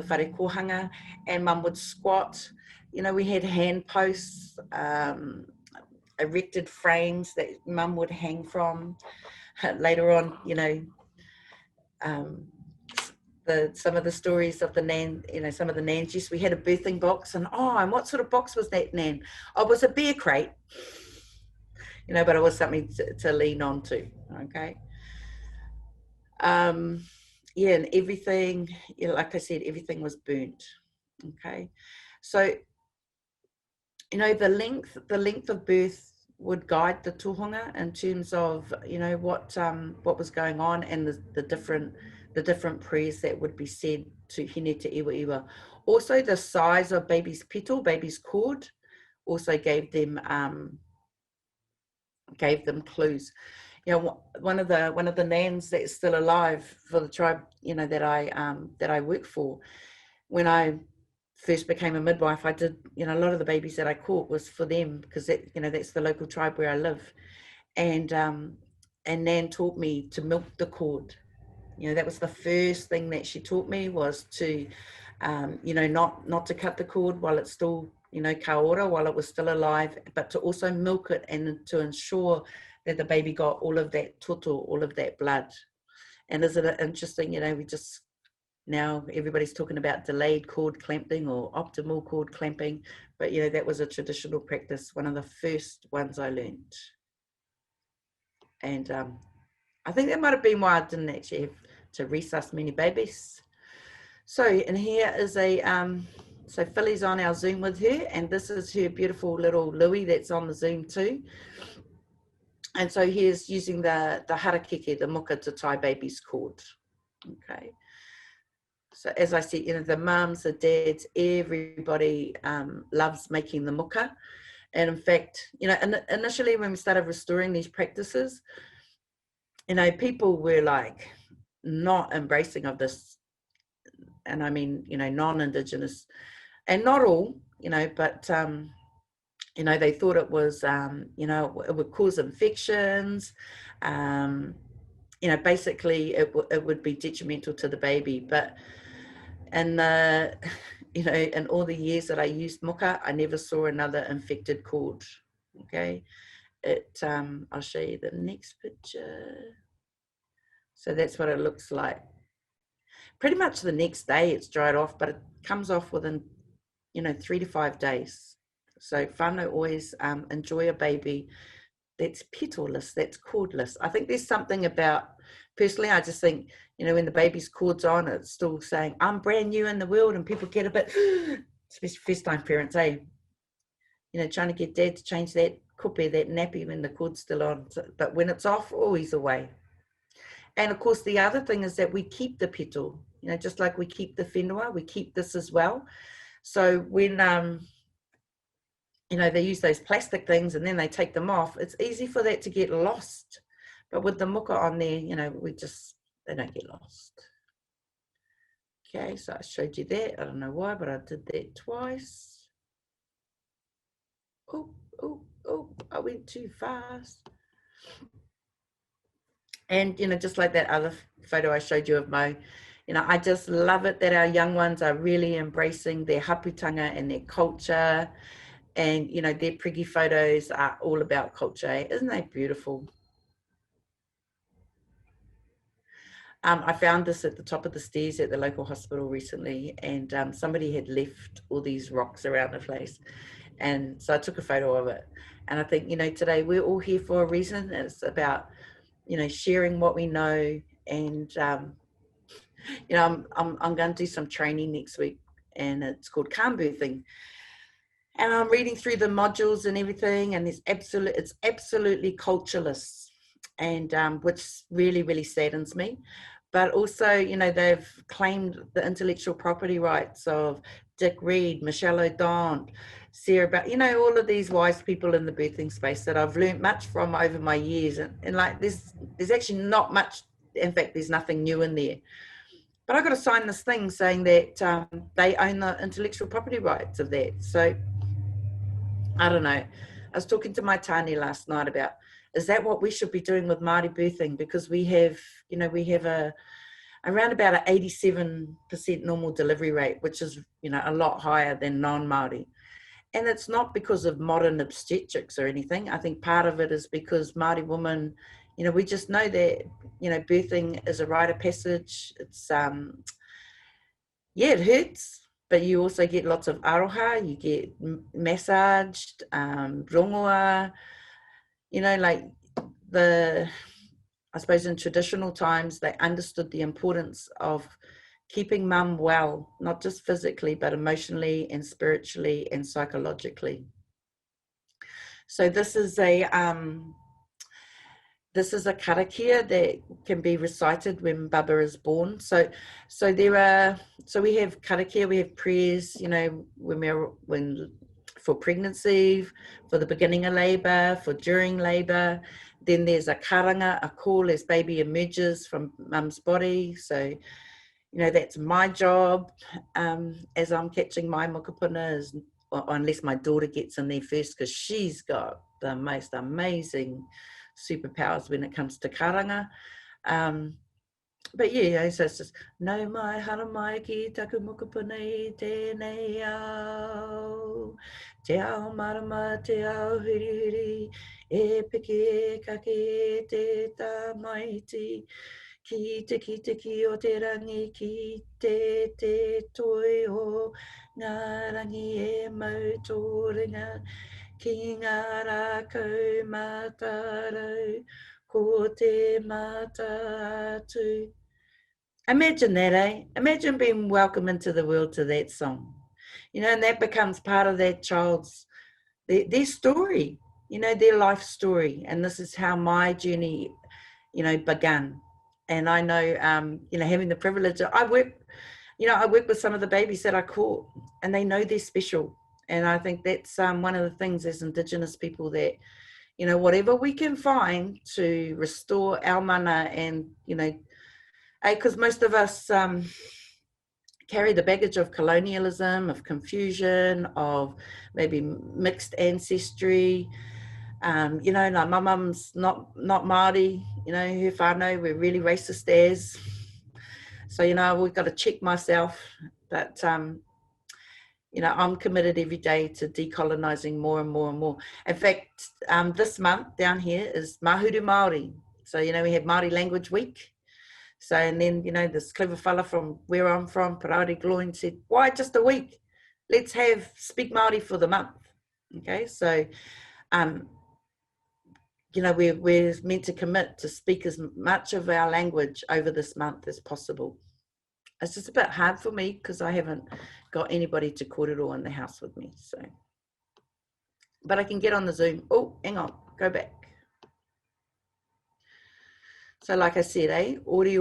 whare kohanga, and mum would squat. You know, we had hand posts, erected frames that mum would hang from. Later on, you know, some of the stories of the nan, you know, some of the nans, yes, we had a birthing box, and and what sort of box was that, nan? Oh, it was a bear crate. You know, but it was something to lean on to, okay? Yeah, and everything, you know, like I said, everything was burnt, okay? So, you know, the length of birth would guide the tohunga in terms of, you know, what was going on, and the different prayers that would be said to hine te iwa iwa. Also, the size of baby's petal, baby's cord, also gave them clues. You know, one of the nans that's still alive for the tribe, you know, that I work for, when I first became a midwife, I did, a lot of the babies that I caught was for them, because that, that's the local tribe where I live. And Nan taught me to milk the cord. That was the first thing that she taught me, was to, not to cut the cord while it's still, ka ora, while it was still alive, but to also milk it and to ensure that the baby got all of that toto, all of that blood. And isn't it interesting, we just, now everybody's talking about delayed cord clamping or optimal cord clamping, but that was a traditional practice, one of the first ones I learned. And I think that might have been why I didn't actually have to resus many babies. So, and here is so Philly's on our Zoom with her, and this is her beautiful little Louie that's on the Zoom too. And so here's using the harakeke, the Muka, to tie baby's cord. Okay. So as I said, the mums, the dads, everybody loves making the Muka. And in fact, initially when we started restoring these practices, people were like not embracing of this. And I mean, non-Indigenous, and not all, but, they thought it was, it would cause infections. Basically it would be detrimental to the baby. But in in all the years that I used Muka, I never saw another infected cord. Okay. I'll show you the next picture. So that's what it looks like. Pretty much the next day it's dried off, but it comes off within, 3 to 5 days. So whānau always enjoy a baby that's petalless, that's cordless. I think there's something about, personally, I just think, when the baby's cord's on, it's still saying, I'm brand new in the world, and people get a bit, especially first-time parents, trying to get dad to change that kupe, that nappy, when the cord's still on. So, but when it's off, he's away. And of course, the other thing is that we keep the petal, just like we keep the whenua, we keep this as well. So when, they use those plastic things and then they take them off, it's easy for that to get lost. But with the Muka on there, they don't get lost. Okay, so I showed you that. I don't know why, but I did that twice. Oh, I went too fast. And, just like that other photo I showed you of Mo, I just love it that our young ones are really embracing their haputanga and their culture. And, their Pregi photos are all about culture. Isn't that beautiful? I found this at the top of the stairs at the local hospital recently, and somebody had left all these rocks around the place. And so I took a photo of it. And I think, today we're all here for a reason. It's about, sharing what we know. And, I'm going to do some training next week, and it's called Homebirthing. And I'm reading through the modules and everything, and it's absolutely cultureless, and which really, really saddens me. But also, they've claimed the intellectual property rights of Dick Reed, Michelle O'Donnell, Sarah, all of these wise people in the birthing space that I've learned much from over my years. And like, there's actually not much. In fact, there's nothing new in there. But I got to sign this thing saying that they own the intellectual property rights of that. So I don't know. I was talking to my Tani last night about, is that what we should be doing with Māori birthing? Because we have around about an 87% normal delivery rate, which is, a lot higher than non-Māori. And it's not because of modern obstetrics or anything. I think part of it is because Māori women, we just know that, birthing is a rite of passage. It's, it hurts. But you also get lots of aroha, you get massaged, rongoa, I suppose in traditional times, they understood the importance of keeping mum well, not just physically, but emotionally and spiritually and psychologically. So this is a karakia that can be recited when Baba is born. So we have karakia, we have prayers, when for pregnancy, for the beginning of labour, for during labour. Then there's a karanga, a call as baby emerges from mum's body. So, you know, that's my job as I'm catching my mokopuna, is, unless my daughter gets in there first, because she's got the most amazing superpowers when it comes to karanga. But yeah, so it's just, no mai hara mai ki taku mokopuna I tēnei au, te ao marama, te ao huri huri, e piki e kake e te tamaiti, ki te o te rangi, ki te toi o ngā rangi e mau tō ringa, ki ngā rākau mātarau, ko te mata atu. Imagine that, eh? Imagine being welcomed into the world to that song. You know, and that becomes part of that child's, their story, you know, their life story. And this is how my journey, you know, began. And I know, you know, having the privilege, I work with some of the babies that I caught, and they know they're special. And I think that's one of the things as Indigenous people, that, you know, whatever we can find to restore our mana, and, you know, because most of us carry the baggage of colonialism, of confusion, of maybe mixed ancestry. You know, like my mum's not Maori, you know, her whānau, we're really racist as. So, you know, we've got to check myself. But, you know, I'm committed every day to decolonising more and more and more. In fact, this month down here is Mahuru Māori. So, you know, we have Māori Language Week. So, and then, you know, this clever fella from where I'm from, Parari Gloin, said, why just a week? Let's have Speak Māori for the month. Okay, so, you know, we're meant to commit to speak as much of our language over this month as possible. It's just a bit hard for me because I haven't got anybody to kōrero in the house with me. So, but I can get on the Zoom. Oh, hang on, go back. So like I said, Oori,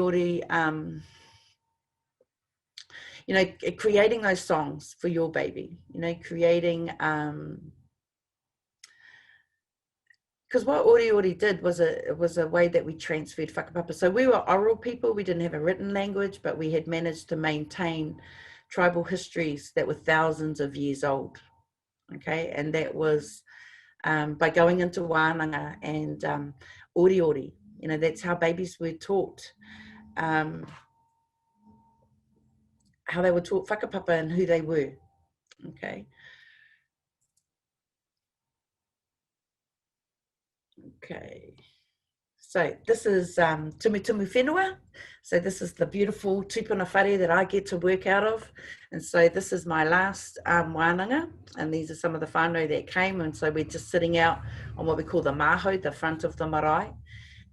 you know, creating those songs for your baby, you know, creating, because what Oori did was a way that we transferred whakapapa. So we were oral people, we didn't have a written language, but we had managed to maintain tribal histories that were thousands of years old, okay? And that was by going into wānanga and Oori. You know, that's how babies were taught, how they were taught whakapapa and who they were, okay? Okay, so this is Tumu Whenua. So this is the beautiful tupuna whare that I get to work out of. And so this is my last wānanga, and these are some of the whānau that came. And so we're just sitting out on what we call the maho, the front of the marae.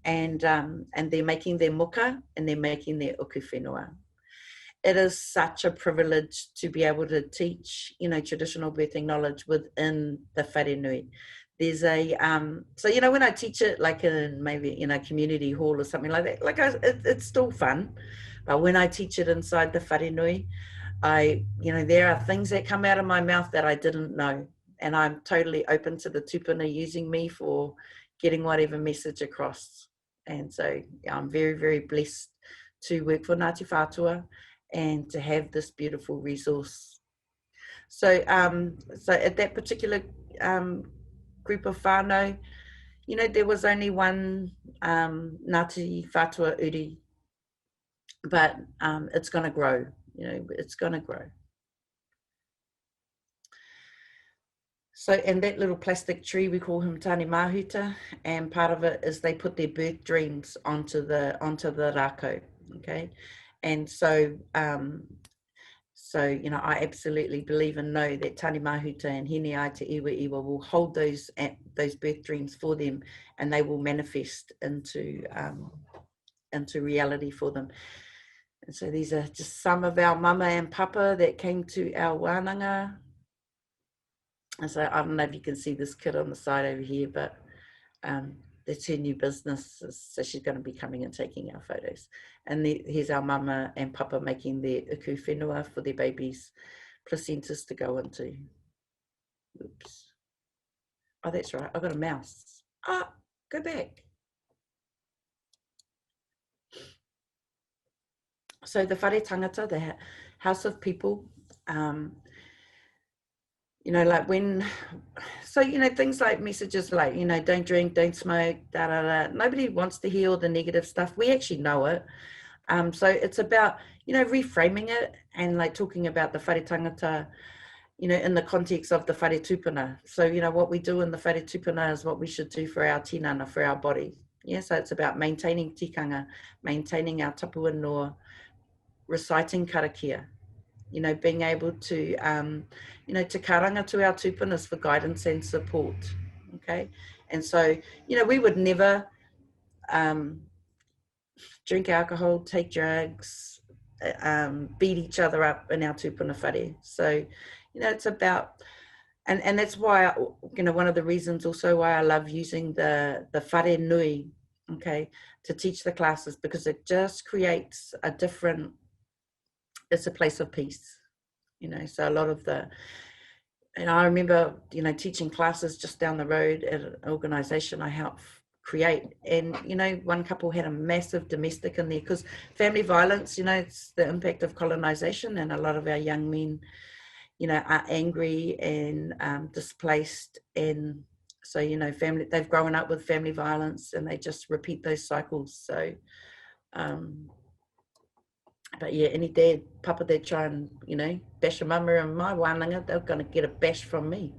And they're making their muka, and they're making their uku whenua. It is such a privilege to be able to teach, you know, traditional birthing knowledge within the whare nui. There's a, so, you know, when I teach it, like in maybe, you know, community hall or something like that, like it's still fun. But when I teach it inside the whare nui, you know, there are things that come out of my mouth that I didn't know. And I'm totally open to the tupuna using me for getting whatever message across. And so yeah, I'm very, very blessed to work for Ngāti Whātua and to have this beautiful resource. So, so at that particular group of whānau, you know, there was only one Ngāti Whātua Oori, but it's going to grow, you know, it's going to grow. So, and that little plastic tree, we call him Tani Mahuta, and part of it is they put their birth dreams onto the rākau, okay? And so, so, you know, I absolutely believe and know that Tani Mahuta and Hine Ai Te Iwa will hold those birth dreams for them, and they will manifest into reality for them. And so these are just some of our mama and papa that came to our wānanga. And so I don't know if you can see this kid on the side over here, but that's her new business. So she's going to be coming and taking our photos. And here's our mama and papa making their uku whenua for their babies' placentas to go into. Oops. Oh, that's right. I've got a mouse. Ah, go back. So the whare tangata, the house of people, you know, like when, so, you know, things like messages like, you know, don't drink, don't smoke, da, da, da. Nobody wants to hear all the negative stuff. We actually know it. So it's about, you know, reframing it and like talking about the whare tangata, you know, in the context of the whare tupuna. So, you know, what we do in the whare tupuna is what we should do for our tinana, for our body. Yeah, so it's about maintaining tikanga, maintaining our tapu ingoa, reciting karakia, you know, being able to, you know, te karanga to our tupunas for guidance and support, okay? And so, you know, we would never drink alcohol, take drugs, beat each other up in our tupuna whare. So, you know, it's about, and that's why, you know, one of the reasons also why I love using the whare nui, okay, to teach the classes, because it just creates a different, it's a place of peace, you know. So a lot of the, and I remember, you know, teaching classes just down the road at an organization I helped create, and, you know, one couple had a massive domestic in there because family violence, you know, it's the impact of colonization, and a lot of our young men, you know, are angry and displaced, and so, you know, family, they've grown up with family violence and they just repeat those cycles. So but yeah, any dad, papa, they try and, you know, bash a mama and my wānanga, they're going to get a bash from me.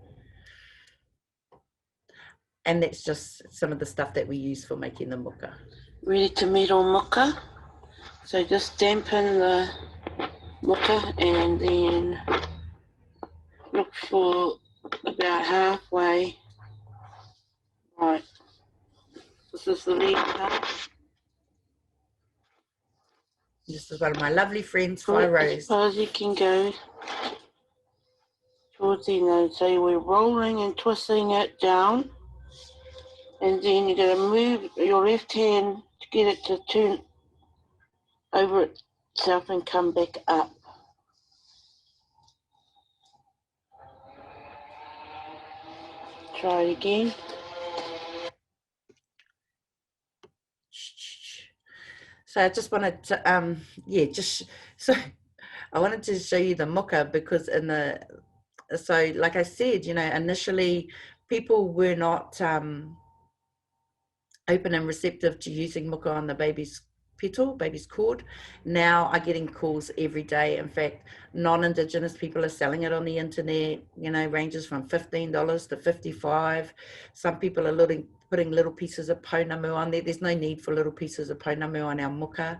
And that's just some of the stuff that we use for making the muka. Ready to meet on muka. So just dampen the muka and then look for about halfway. Right, this is the lead part. This is one of my lovely friends, Put it Rose. as far as you can go towards the end. So we're rolling and twisting it down, and then you're going to move your left hand to get it to turn over itself and come back up. Try it again. So I just wanted to, yeah, just, so I wanted to show you the muka because in the, so like I said, you know, initially people were not open and receptive to using muka on the baby's petal, baby's cord. Now I'm getting calls every day. In fact, non-Indigenous people are selling it on the internet, you know, ranges from $15 to $55. Some people are putting little pieces of pounamu on there. There's no need for little pieces of pounamu on our muka.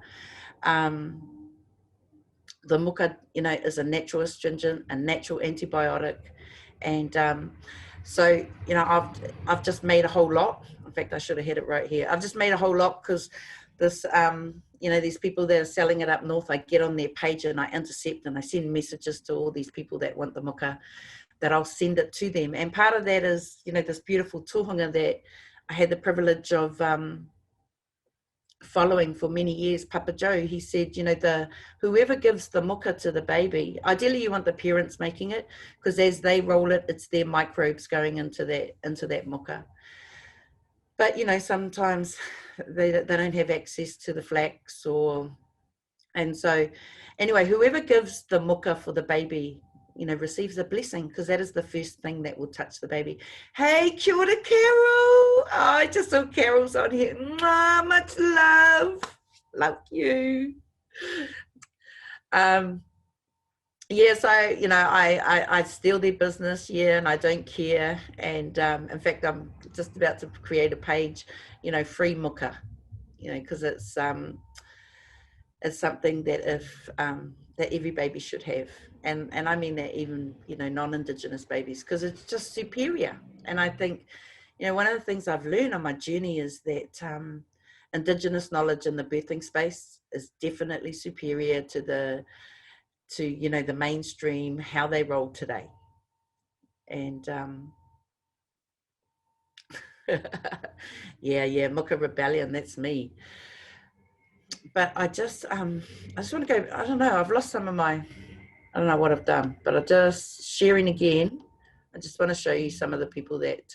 The muka, you know, is a natural astringent, a natural antibiotic. And so, you know, I've just made a whole lot. In fact, I should have had it right here. I've just made a whole lot because this, you know, these people that are selling it up north, I get on their page and I intercept and I send messages to all these people that want the muka, that I'll send it to them. And part of that is, you know, this beautiful tohunga that I had the privilege of following for many years, Papa Joe. He said, you know, whoever gives the muka to the baby, ideally you want the parents making it, because as they roll it, it's their microbes going into that muka. But, you know, sometimes they don't have access to the flax, and so anyway, whoever gives the muka for the baby, you know, receives a blessing, because that is the first thing that will touch the baby. Hey, kia ora, Carol. Oh, I just saw Carol's on here. Mwah, much love. Love you. Yes, you know, I steal their business, yeah, and I don't care. And in fact, I'm just about to create a page, you know, free muka, you know, because it's something that that every baby should have, and I mean that even, you know, non-Indigenous babies, because it's just superior. And I think, you know, one of the things I've learned on my journey is that Indigenous knowledge in the birthing space is definitely superior to you know, the mainstream, how they roll today. And yeah, Muka Rebellion, that's me. But I just want to go, I don't know, I've lost some of my, I don't know what I've done, but I'm just sharing again. I just want to show you some of the people that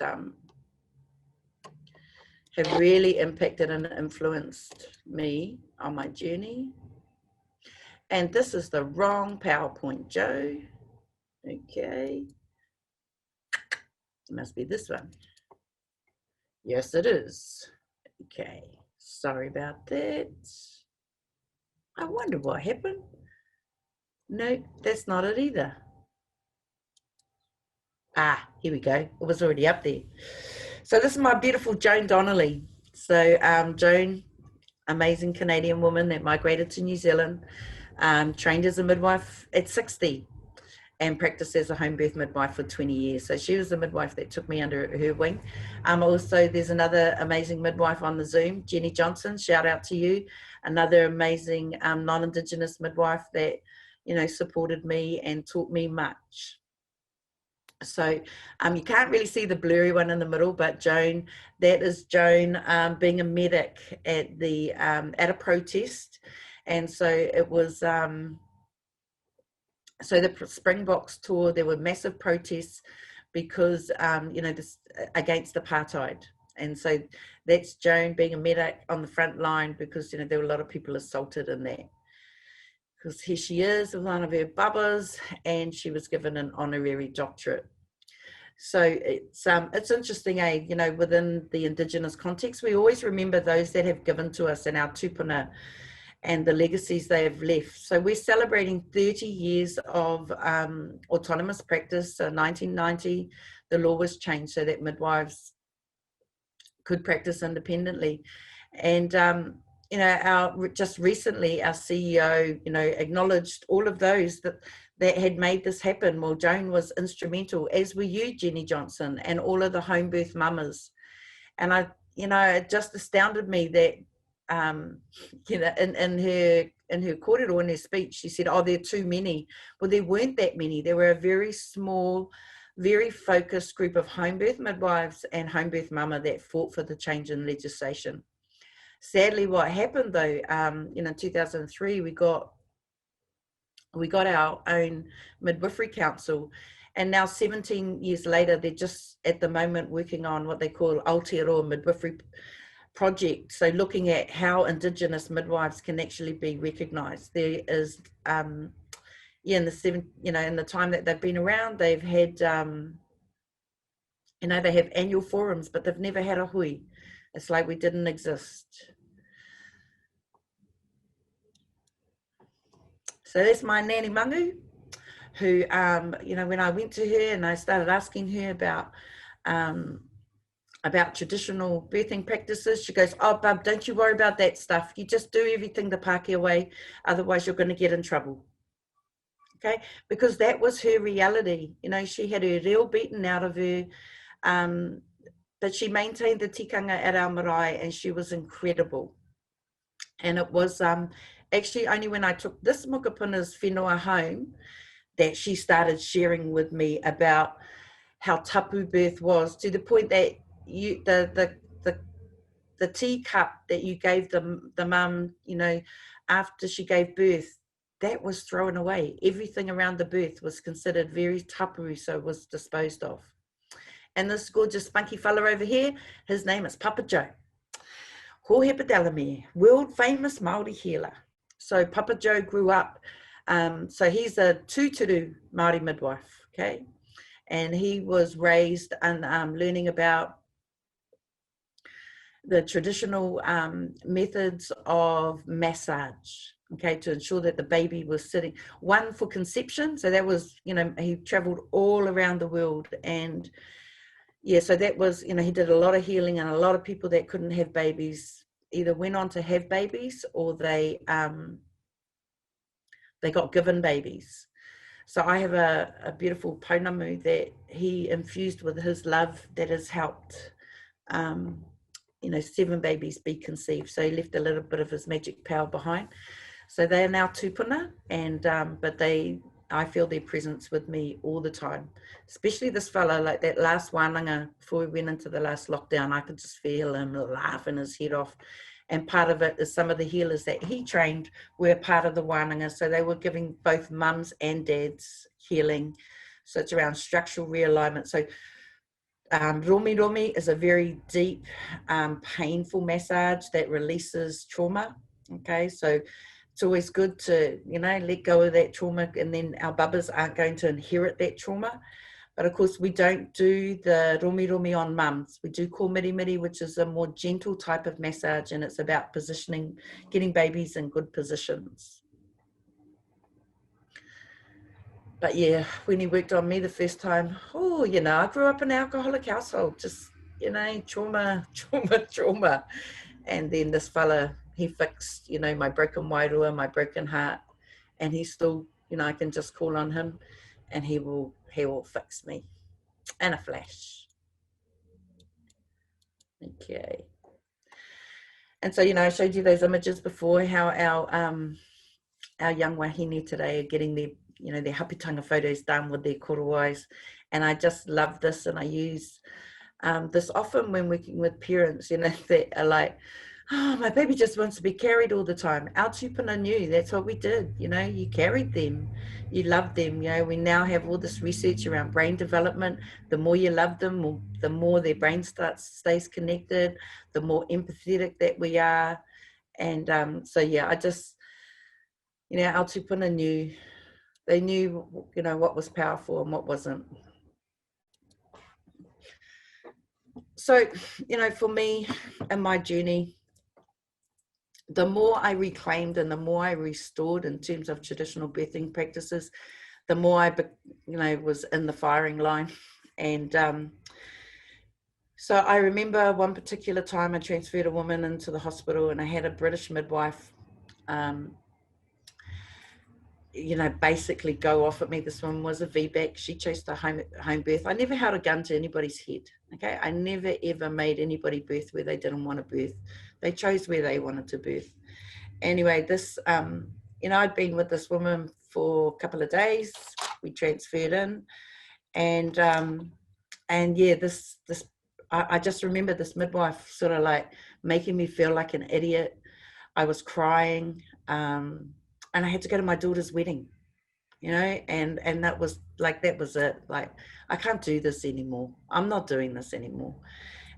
have really impacted and influenced me on my journey. And this is the wrong PowerPoint, Joe. Okay. It must be this one. Yes, it is. Okay. Sorry about that. I wonder what happened. No, that's not it either. Ah, here we go. It was already up there. So this is my beautiful Joan Donnelly. So Joan, amazing Canadian woman that migrated to New Zealand, trained as a midwife at 60 and practiced as a home birth midwife for 20 years. So she was the midwife that took me under her wing. Also, there's another amazing midwife on the Zoom, Jenny Johnson, shout out to you. Another amazing non-Indigenous midwife that, you know, supported me and taught me much. So you can't really see the blurry one in the middle, but Joan, that is Joan being a medic at the at a protest. And so it was so the Springboks tour, there were massive protests because you know, this against apartheid. And so that's Joan being a medic on the front line because, you know, there were a lot of people assaulted in that. Because here she is with one of her bubbas, and she was given an honorary doctorate. So it's interesting, you know, within the Indigenous context, we always remember those that have given to us in our tupuna and the legacies they have left. So we're celebrating 30 years of autonomous practice. So 1990, the law was changed so that midwives could practice independently. And you know, just recently our CEO, you know, acknowledged all of those that had made this happen. Well, Joan was instrumental, as were you, Jenny Johnson, and all of the home birth mamas. And I, you know, it just astounded me that, you know, in her kōrero, in her speech, she said, oh, there are too many. Well, there weren't that many. There were a very small, very focused group of home birth midwives and home birth mama that fought for the change in legislation. Sadly, what happened though, you know, in 2003, we got our own midwifery council, and now 17 years later, they're just at the moment working on what they call Aotearoa midwifery project. So looking at how Indigenous midwives can actually be recognised. There is, yeah, in the time that they've been around, they've had, you know, they have annual forums, but they've never had a hui. It's like we didn't exist. So that's my Nanny Mangu, who, you know, when I went to her and I started asking her about traditional birthing practices, she goes, oh, bub, don't you worry about that stuff. You just do everything the Pākehā way, otherwise you're going to get in trouble. Okay, because that was her reality. You know, she had her reo beaten out of her, but she maintained the tikanga at our marae, and she was incredible. And it was actually only when I took this mukapuna's whenua home that she started sharing with me about how tapu birth was, to the point that you the teacup that you gave the mum, you know, after she gave birth, that was thrown away. Everything around the birth was considered very tapu, so it was disposed of. And this gorgeous funky fella over here, his name is Papa Joe. Ko he Petalless, world famous Maori healer. So Papa Joe grew up, so he's a tūturu Maori midwife, okay? And he was raised and learning about the traditional methods of massage, okay, to ensure that the baby was sitting, one for conception. So that was, you know, he traveled all around the world, and yeah, so that was, you know, he did a lot of healing, and a lot of people that couldn't have babies either went on to have babies, or they got given babies. So I have a beautiful pounamu that he infused with his love that has helped, you know, 7 babies be conceived. So he left a little bit of his magic power behind. So they are now tupuna, and but I feel their presence with me all the time, especially this fella, like that last wānanga before we went into the last lockdown. I could just feel him laughing his head off. And part of it is some of the healers that he trained were part of the wānanga. So they were giving both mums and dads healing. So it's around structural realignment. So romi romi is a very deep, painful massage that releases trauma. Okay, so it's always good to, you know, let go of that trauma, and then our bubbas aren't going to inherit that trauma. But of course, we don't do the romi romi on mums. We do ko miri miri, which is a more gentle type of massage, and it's about positioning, getting babies in good positions. But yeah, when he worked on me the first time, oh, you know, I grew up in an alcoholic household, just, you know, trauma. And then this fella, he fixed, you know, my broken wairua, my broken heart, and he still, you know, I can just call on him and he will fix me in a flash. Okay. And so, you know, I showed you those images before, how our young wahine today are getting their, you know, their hapitanga photos done with their korowais. And I just love this, and I use this often when working with parents, you know, that are like, oh, my baby just wants to be carried all the time. Our tupuna knew that's what we did, you know, you carried them, you loved them. You know, we now have all this research around brain development. The more you love them, the more their brain stays connected, the more empathetic that we are. And so, yeah, I just, you know, our tupuna knew, they knew, you know, what was powerful and what wasn't. So, you know, for me and my journey, the more I reclaimed and the more I restored in terms of traditional birthing practices, the more I, you know, was in the firing line. And so I remember one particular time I transferred a woman into the hospital, and I had a British midwife, you know, basically go off at me. This one was a VBAC. She chose the home birth. I never held a gun to anybody's head. Okay, I never ever made anybody birth where they didn't want to birth. They chose where they wanted to birth. Anyway, this, you know, I'd been with this woman for a couple of days. We transferred in, and yeah, I just remember this midwife sort of like making me feel like an idiot. I was crying, and I had to go to my daughter's wedding, you know, and that was like, that was it. Like, I can't do this anymore. I'm not doing this anymore.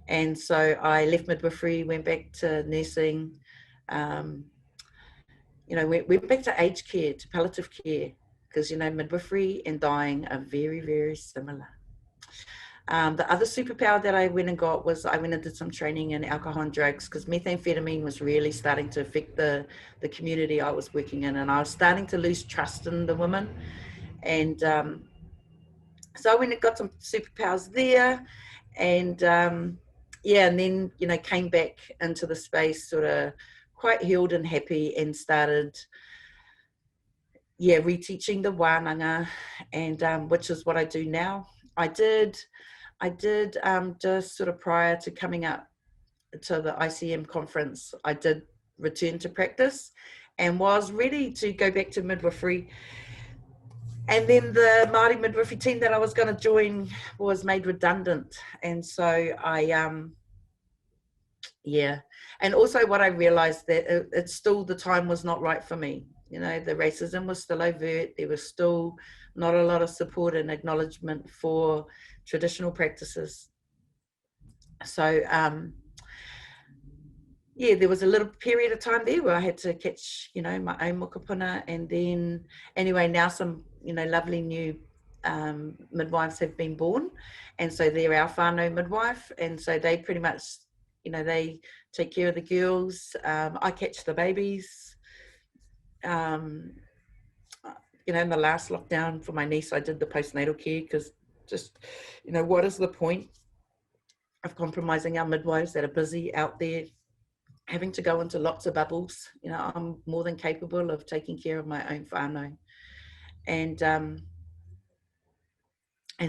And so I left midwifery, went back to nursing, you know, went back to aged care, to palliative care, because, you know, midwifery and dying are very, very similar. The other superpower that I went and got was I went and did some training in alcohol and drugs, because methamphetamine was really starting to affect the community I was working in, and I was starting to lose trust in the women. And so I went and got some superpowers there, and yeah, and then, you know, came back into the space sort of quite healed and happy, and started, yeah, reteaching the wānanga, and which is what I do now. I did just sort of prior to coming up to the ICM conference, I did return to practice and was ready to go back to midwifery. And then the Maori midwifery team that I was going to join was made redundant. And so I, yeah. And also what I realized that it's still, the time was not right for me. You know, the racism was still overt. There was still not a lot of support and acknowledgement for traditional practices. So, yeah, there was a little period of time there where I had to catch, you know, my own mokopuna. And then, anyway, now some, you know, lovely new midwives have been born. And so they're our whānau midwife. And so they pretty much, you know, they take care of the girls. I catch the babies. You know, in the last lockdown for my niece, I did the postnatal care, because just, you know, what is the point of compromising our midwives that are busy out there having to go into lots of bubbles? You know, I'm more than capable of taking care of my own whānau. And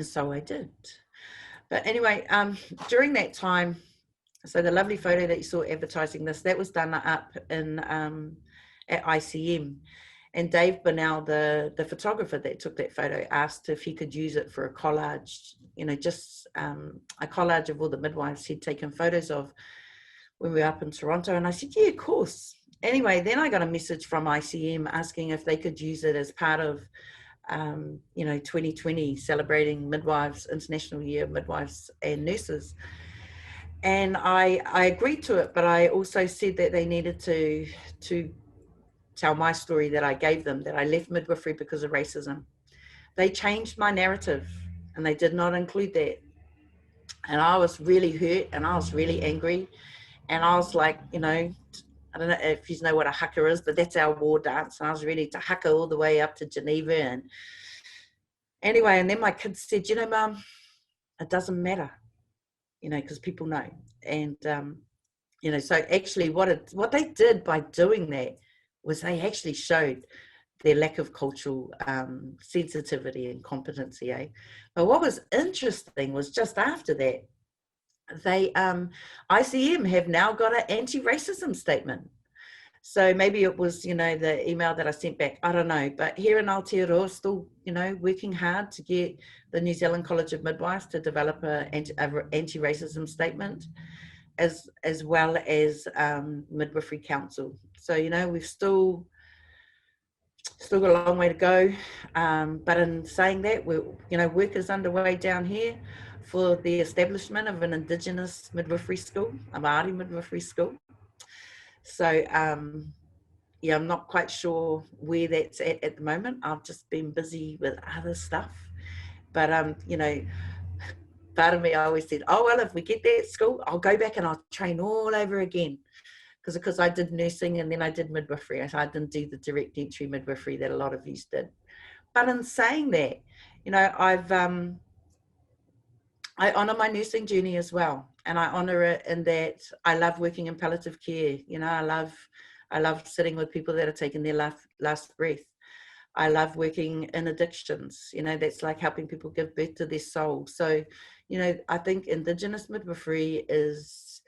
so I did. But anyway, during that time, so the lovely photo that you saw advertising this, that was done up in at ICM. And Dave Bonnell, the photographer that took that photo, asked if he could use it for a collage, you know, just a collage of all the midwives he'd taken photos of when we were up in Toronto. And I said, yeah, of course. Anyway, then I got a message from ICM asking if they could use it as part of, you know, 2020, celebrating Midwives, International Year of Midwives and Nurses. And I agreed to it, but I also said that they needed to tell my story that I gave them, that I left midwifery because of racism. They changed my narrative and they did not include that. And I was really hurt and I was really angry. And I was like, you know, I don't know if you know what a haka is, but that's our war dance. And I was ready to haka all the way up to Geneva. And anyway, and then my kids said, you know, Mum, it doesn't matter, you know, because people know. And, you know, so actually what they did by doing that was they actually showed their lack of cultural sensitivity and competency. But what was interesting was just after that, they ICM have now got an anti-racism statement. So maybe it was, you know, the email that I sent back, I don't know. But here in Aotearoa, still, you know, working hard to get the New Zealand College of Midwives to develop an anti-racism statement, as well as Midwifery Council. So, you know, we've still got a long way to go. But in saying that, you know, work is underway down here for the establishment of an Indigenous midwifery school, a Maori midwifery school. So, yeah, I'm not quite sure where that's at the moment. I've just been busy with other stuff. But, you know, part of me, I always said, oh, well, if we get that school, I'll go back and I'll train all over again. Because I did nursing and then I did midwifery. I didn't do the direct entry midwifery that a lot of you did. But in saying that, you know, I honour my nursing journey as well. And I honour it in that I love working in palliative care. You know, I love sitting with people that are taking their last breath. I love working in addictions. You know, that's like helping people give birth to their soul. So, you know, I think Indigenous midwifery is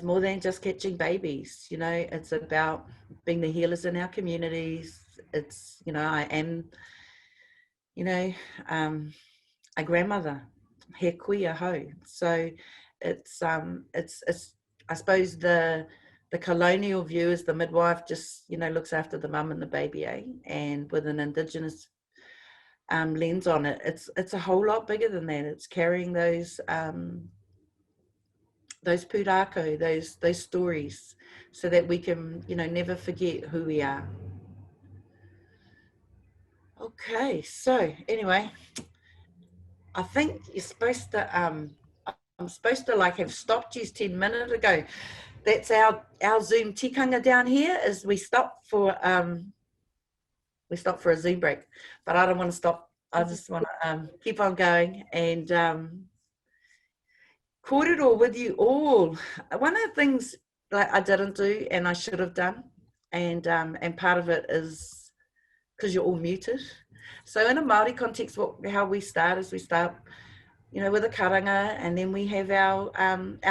more than just catching babies. You know, it's about being the healers in our communities. It's, you know, I am, you know, a grandmother, he kuia ho. So it's I suppose the colonial view is the midwife just, you know, looks after the mum and the baby, and with an Indigenous lens on it, it's a whole lot bigger than that. It's carrying those pūrākau, those stories, so that we can, you know, never forget who we are. Okay, so anyway, I think you're supposed to I'm supposed to like have stopped you 10 minutes ago. That's our Zoom tikanga down here, is we stop for a Zoom break, but I don't want to stop. I just want to keep on going and kōrero with you all. One of the things like I didn't do and I should have done, and part of it is because you're all muted. So in a Māori context, how we start is we start, you know, with a karanga, and then we have our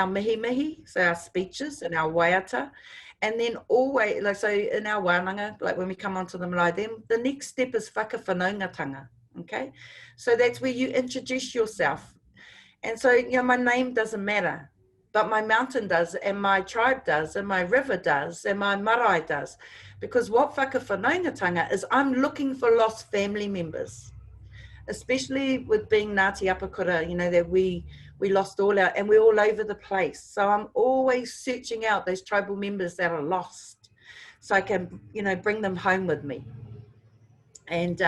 mihi, so our speeches and our waiata, and then always, like, so in our wānanga, like when we come onto the marae, then the next step is whakawhanaungatanga, okay? So that's where you introduce yourself. And so, you know, my name doesn't matter, but my mountain does, and my tribe does, and my river does, and my marae does. Because what whakawhanaungatanga is, I'm looking for lost family members, especially with being Ngāti Apakura, you know, that we lost all our, and we're all over the place. So I'm always searching out those tribal members that are lost, so I can, you know, bring them home with me. And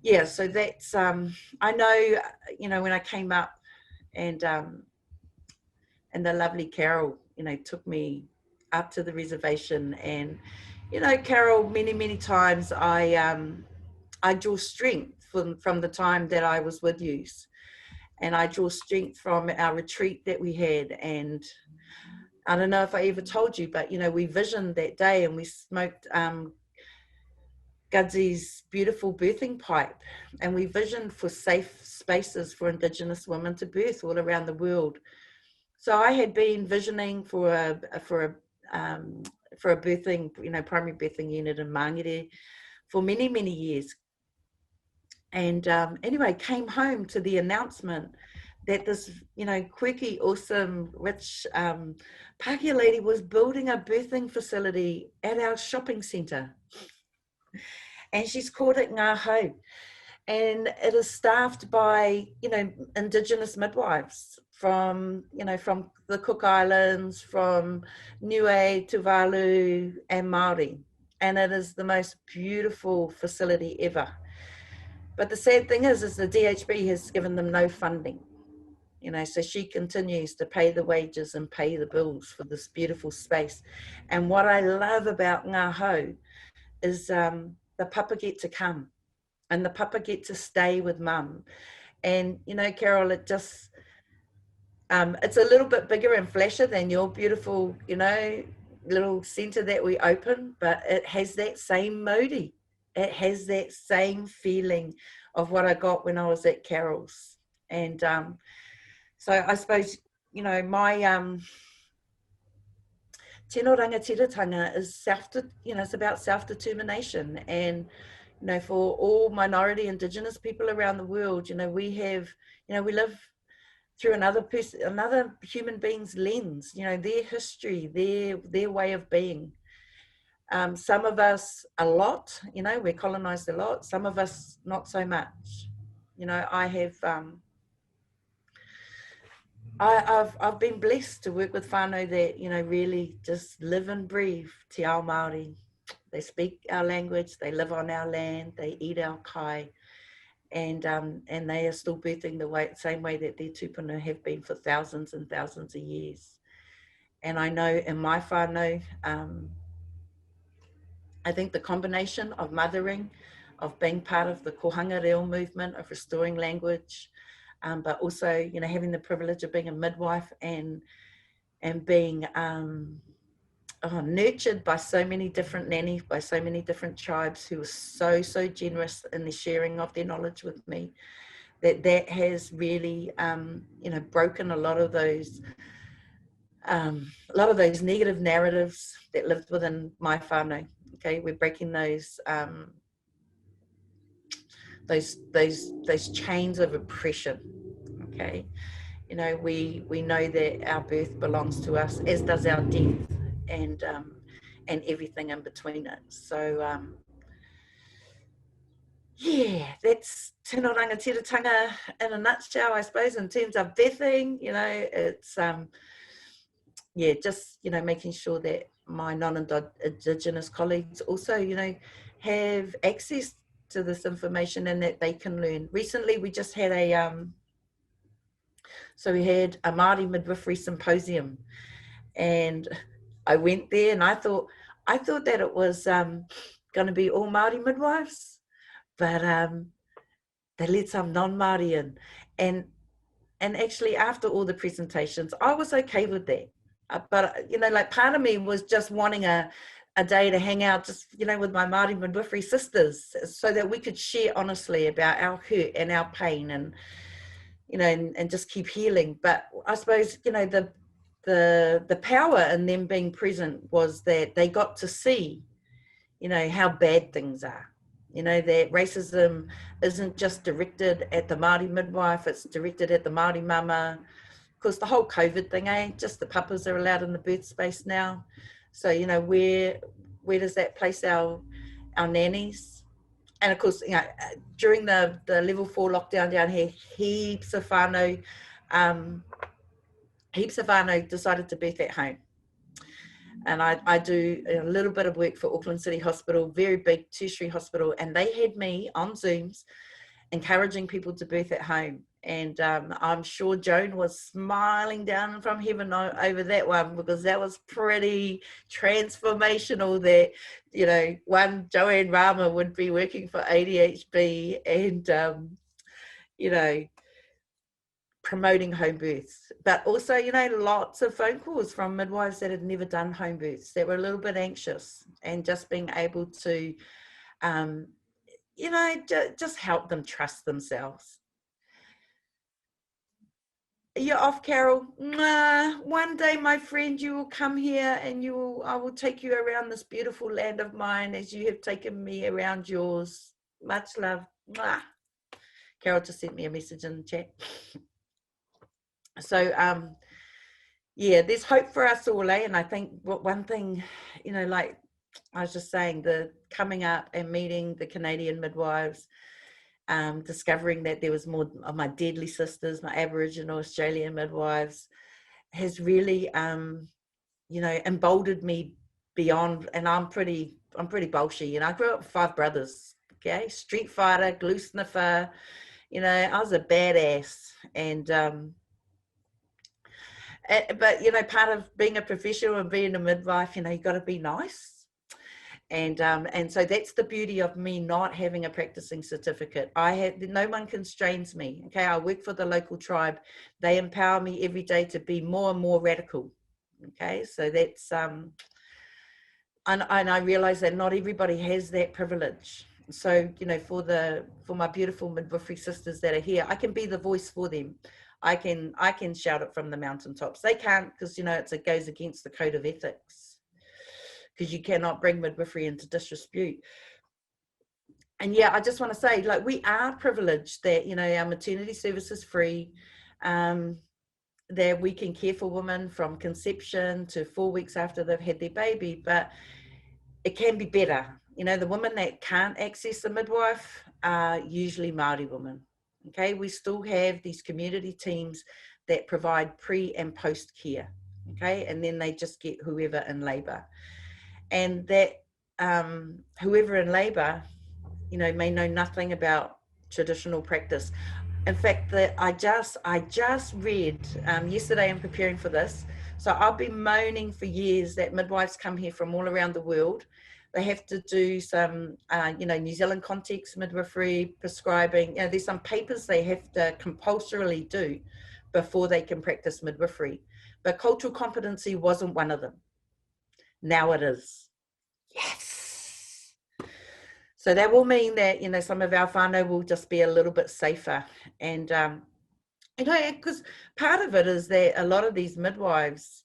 yeah, so that's, I know, you know, when I came up and the lovely Carol, you know, took me up to the reservation, and, you know, Carol, many times I draw strength from the time that I was with you, and I draw strength from our retreat that we had. And I don't know if I ever told you, but, you know, we visioned that day and we smoked Gudsy's beautiful birthing pipe, and we visioned for safe spaces for Indigenous women to birth all around the world. So I had been visioning for a birthing, you know, primary birthing unit in Mangere for many years. And anyway, came home to the announcement that this, you know, quirky, awesome, rich Pākehā lady was building a birthing facility at our shopping centre. And she's called it Ngā Hau. And it is staffed by, you know, Indigenous midwives from, you know, from the Cook Islands, from Niue, Tuvalu, and Maori. and it is the most beautiful facility ever. But the sad thing is the DHB has given them no funding, you know, so she continues to pay the wages and pay the bills for this beautiful space. And what I love about Ngā Hau is the papa get to come and the papa get to stay with mum. And, you know, Carol, it just, it's a little bit bigger and flashier than your beautiful, you know, little centre that we open, but it has that same mauri. It has that same feeling of what I got when I was at Carol's. And so I suppose, you know, my Tino Rangatiratanga is it's about self-determination. And, you know, for all minority Indigenous people around the world, you know, we have, you know, we live through another human being's lens, you know, their history, their way of being. Some of us a lot, you know, we're colonized a lot. Some of us not so much. You know, I've been blessed to work with whānau that, you know, really just live and breathe te ao Māori. They speak our language, they live on our land, they eat our kai, and they are still birthing the same way that their tupuna have been for thousands and thousands of years. And I know in my whānau, I think the combination of mothering, of being part of the kohanga reo movement, of restoring language, but also, you know, having the privilege of being a midwife and being nurtured by so many different nannies, by so many different tribes who were so generous in the sharing of their knowledge with me, that has really, you know, broken a lot of those negative narratives that lived within my whānau. Okay, we're breaking those chains of oppression. Okay, you know, we know that our birth belongs to us, as does our death, and everything in between it. So yeah, that's Tino Rangatiratanga in a nutshell, I suppose, in terms of birthing. You know, it's yeah, just, you know, making sure that my non-Indigenous colleagues also, you know, have access to this information and that they can learn. Recently, we just had a Maori Midwifery Symposium, and I went there and I thought that it was going to be all Maori midwives, but they let some non-Maori in, and actually after all the presentations, I was okay with that. But, you know, like part of me was just wanting a day to hang out just, you know, with my Māori midwifery sisters so that we could share honestly about our hurt and our pain and, you know, and just keep healing. But I suppose, you know, the power in them being present was that they got to see, you know, how bad things are. You know, that racism isn't just directed at the Māori midwife, it's directed at the Māori mama. Of course, the whole COVID thing, just the papas are allowed in the birth space now. So, you know, where does that place our nannies? And of course, you know, during the level 4 lockdown down here, heaps of whānau decided to birth at home. And I do a little bit of work for Auckland City Hospital, very big tertiary hospital, and they had me on Zooms encouraging people to birth at home. And I'm sure Joan was smiling down from heaven over that one, because that was pretty transformational that, you know, one Joanne Rama would be working for ADHB and, you know, promoting home births, but also, you know, lots of phone calls from midwives that had never done home births, that were a little bit anxious, and just being able to, you know, just help them trust themselves. You're off, Carol. One day, my friend, you will come here and I will take you around this beautiful land of mine as you have taken me around yours. Much love. Carol just sent me a message in the chat. So, yeah, there's hope for us all, and I think one thing, you know, like I was just saying, the coming up and meeting the Canadian midwives, discovering that there was more of my deadly sisters, my Aboriginal Australian midwives, has really, you know, emboldened me beyond, and I'm pretty bolshy. I grew up with 5 brothers. Okay, street fighter, glue sniffer. I was a badass, and but part of being a professional and being a midwife, you got to be nice. And so that's the beauty of me not having a practicing certificate. No one constrains me. Okay, I work for the local tribe. They empower me every day to be more and more radical. Okay, so that's and I realize that not everybody has that privilege. So for my beautiful midwifery sisters that are here, I can be the voice for them. I can shout it from the mountaintops. They can't, because it goes against the code of ethics, because you cannot bring midwifery into disrepute. And I just want to say, like, we are privileged that our maternity service is free, that we can care for women from conception to 4 weeks after they've had their baby, but it can be better. The women that can't access a midwife are usually Maori women. Okay, we still have these community teams that provide pre and post care. Okay, and then they just get whoever in labour, and that whoever in labour, may know nothing about traditional practice. In fact, I just read yesterday in preparing for this. So I've been moaning for years that midwives come here from all around the world. They have to do some, New Zealand context midwifery, prescribing. There's some papers they have to compulsorily do before they can practice midwifery. But cultural competency wasn't one of them. Now it is. Yes. So that will mean that, some of our whānau will just be a little bit safer. And, because part of it is that a lot of these midwives,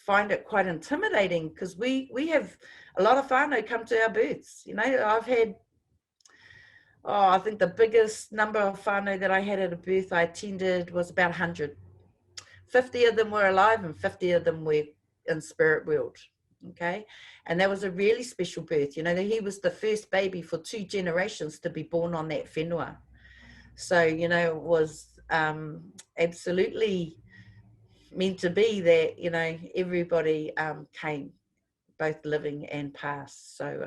find it quite intimidating, because we have a lot of whānau come to our births. I've had, I think the biggest number of whānau that I had at a birth I attended was about 100. 50 of them were alive and 50 of them were in spirit world. Okay, and that was a really special birth. He was the first baby for 2 generations to be born on that whenua. So, it was absolutely meant to be that, everybody came, both living and past. So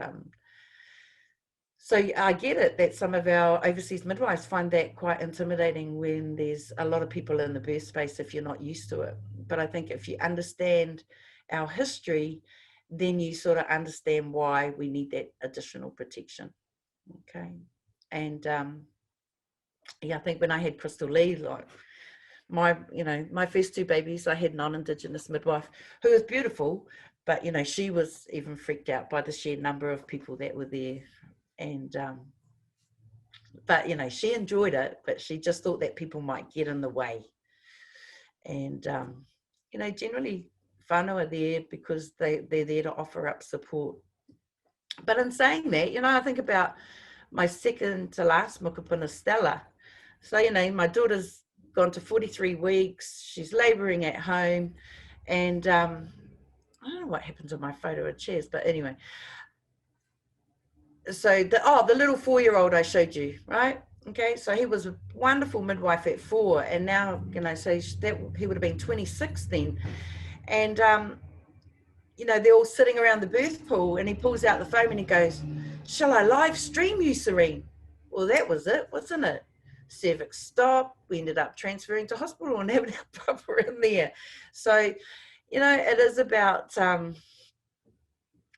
I get it that some of our overseas midwives find that quite intimidating when there's a lot of people in the birth space if you're not used to it. But I think if you understand our history, then you sort of understand why we need that additional protection. Okay. And I think when I had Crystal Lee, like my first 2 babies, I had non-Indigenous midwife who was beautiful, but she was even freaked out by the sheer number of people that were there. And but she enjoyed it, but she just thought that people might get in the way. And generally whānau are there because they're there to offer up support. But in saying that, I think about my second to last Muka, Stella. So my daughter's gone to 43 weeks, she's labouring at home, and I don't know what happened to my photo of chairs, but anyway. So the little 4-year-old I showed you, right? Okay, so he was a wonderful midwife at 4, and now so that he would have been 26 then, and they're all sitting around the birth pool, and he pulls out the phone and he goes, "Shall I live stream you, Serene?" Well, that was it, wasn't it? Cervix stopped. We ended up transferring to hospital and having a papa in there. So, it is about I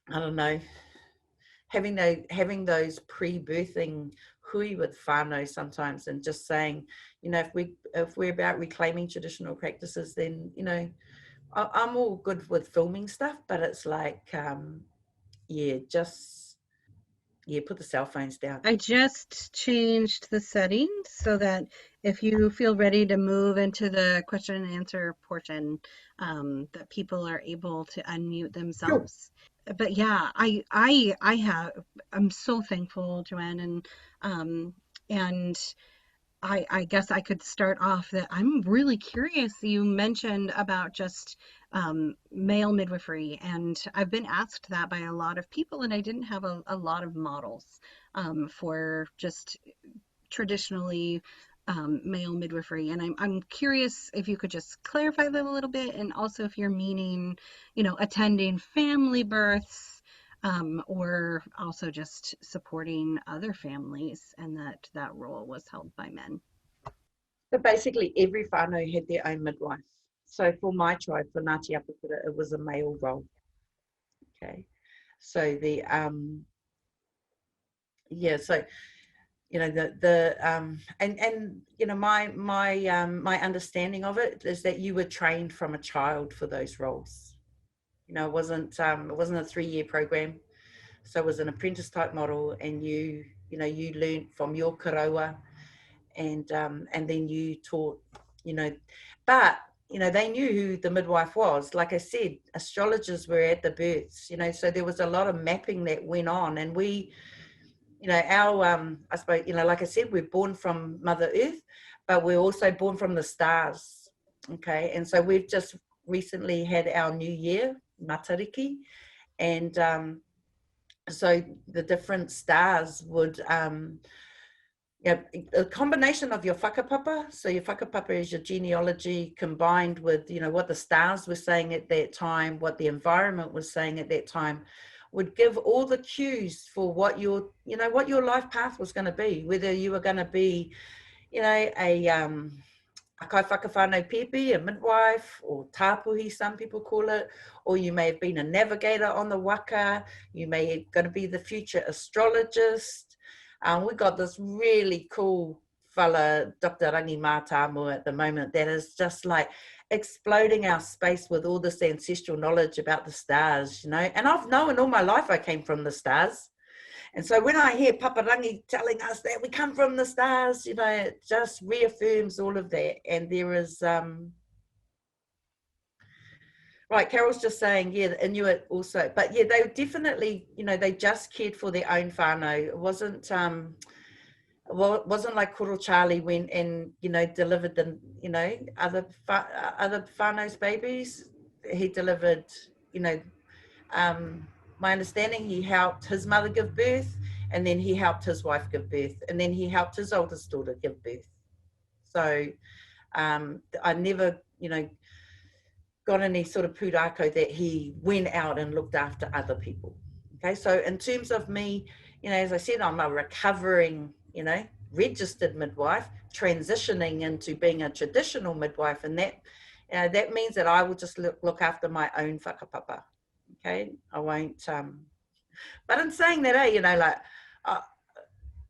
don't know, having those pre-birthing hui with whānau sometimes, and just saying, if we're about reclaiming traditional practices, then I'm all good with filming stuff, but it's like put the cell phones down. I just changed the settings so that if you feel ready to move into the question and answer portion, that people are able to unmute themselves. Sure. But yeah, I'm so thankful, Joanne, and I guess I could start off that I'm really curious. You mentioned about just male midwifery, and I've been asked that by a lot of people, and I didn't have a lot of models for just traditionally male midwifery. And I'm curious if you could just clarify that a little bit, and also if you're meaning, attending family births, or also just supporting other families, and that role was held by men. So basically every whānau had their own midwife. So for my tribe, for Ngāti Apakura, it was a male role. Okay. So the so my understanding of it is that you were trained from a child for those roles. It wasn't a 3-year program, so it was an apprentice type model, and you learned from your karaua, and then you taught, but they knew who the midwife was. Like I said, astrologers were at the births, so there was a lot of mapping that went on, and we, our I suppose, like I said, we're born from Mother Earth, but we're also born from the stars. Okay, and so we've just recently had our new year, Matariki, and so the different stars would a combination of your whakapapa. So your whakapapa is your genealogy combined with, what the stars were saying at that time, what the environment was saying at that time, would give all the cues for what your life path was going to be, whether you were going to be, a kai whakawhānau pepe, a midwife, or tāpuhi, some people call it, or you may have been a navigator on the waka, you may be going to be the future astrologist. We got this really cool fella, Dr. Rangi Mātāmua, at the moment, that is just like exploding our space with all this ancestral knowledge about the stars, and I've known all my life I came from the stars. And so when I hear Paparangi telling us that we come from the stars, it just reaffirms all of that. And there is, right, Carol's just saying, Inuit also. But yeah, they definitely, they just cared for their own whānau. It wasn't like Koro Charlie went and, delivered the, other whānau's babies. He delivered, my understanding, he helped his mother give birth, and then he helped his wife give birth, and then he helped his oldest daughter give birth. So I never, got any sort of pūrākau that he went out and looked after other people. Okay, so in terms of me, as I said, I'm a recovering, registered midwife, transitioning into being a traditional midwife, and that that means that I will just look after my own whakapapa. Okay, I won't. But in saying that,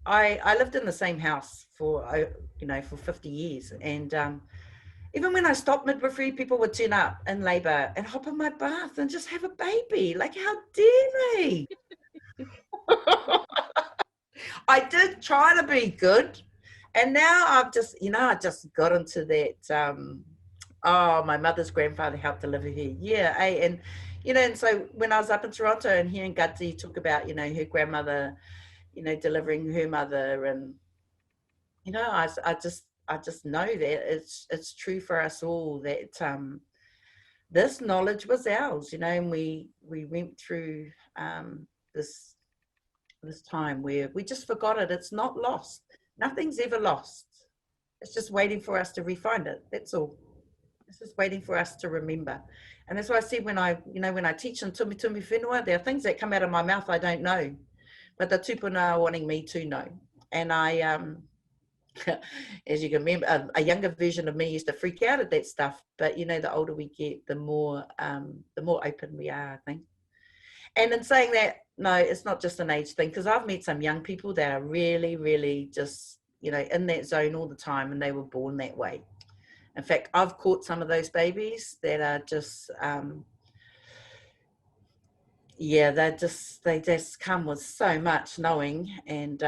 I lived in the same house for for 50 years, and even when I stopped midwifery, people would turn up in labour and hop in my bath and just have a baby. Like, how dare they? I did try to be good, and now I've just, I just got into that. My mother's grandfather helped deliver her. Yeah, and and so when I was up in Toronto and hearing Gutsi talk about, her grandmother, delivering her mother, and I just know that it's true for us all that this knowledge was ours, and we went through this time where we just forgot it. It's not lost. Nothing's ever lost. It's just waiting for us to re-find it. That's all. It's just waiting for us to remember. And that's why I said when I teach in Tumi Whenua, there are things that come out of my mouth I don't know, but the tupuna are wanting me to know. And I, as you can remember, a younger version of me used to freak out at that stuff. But the older we get, the more open we are, I think. And in saying that, no, it's not just an age thing, because I've met some young people that are really, really just, in that zone all the time, and they were born that way. In fact, I've caught some of those babies that are just, they just come with so much knowing, and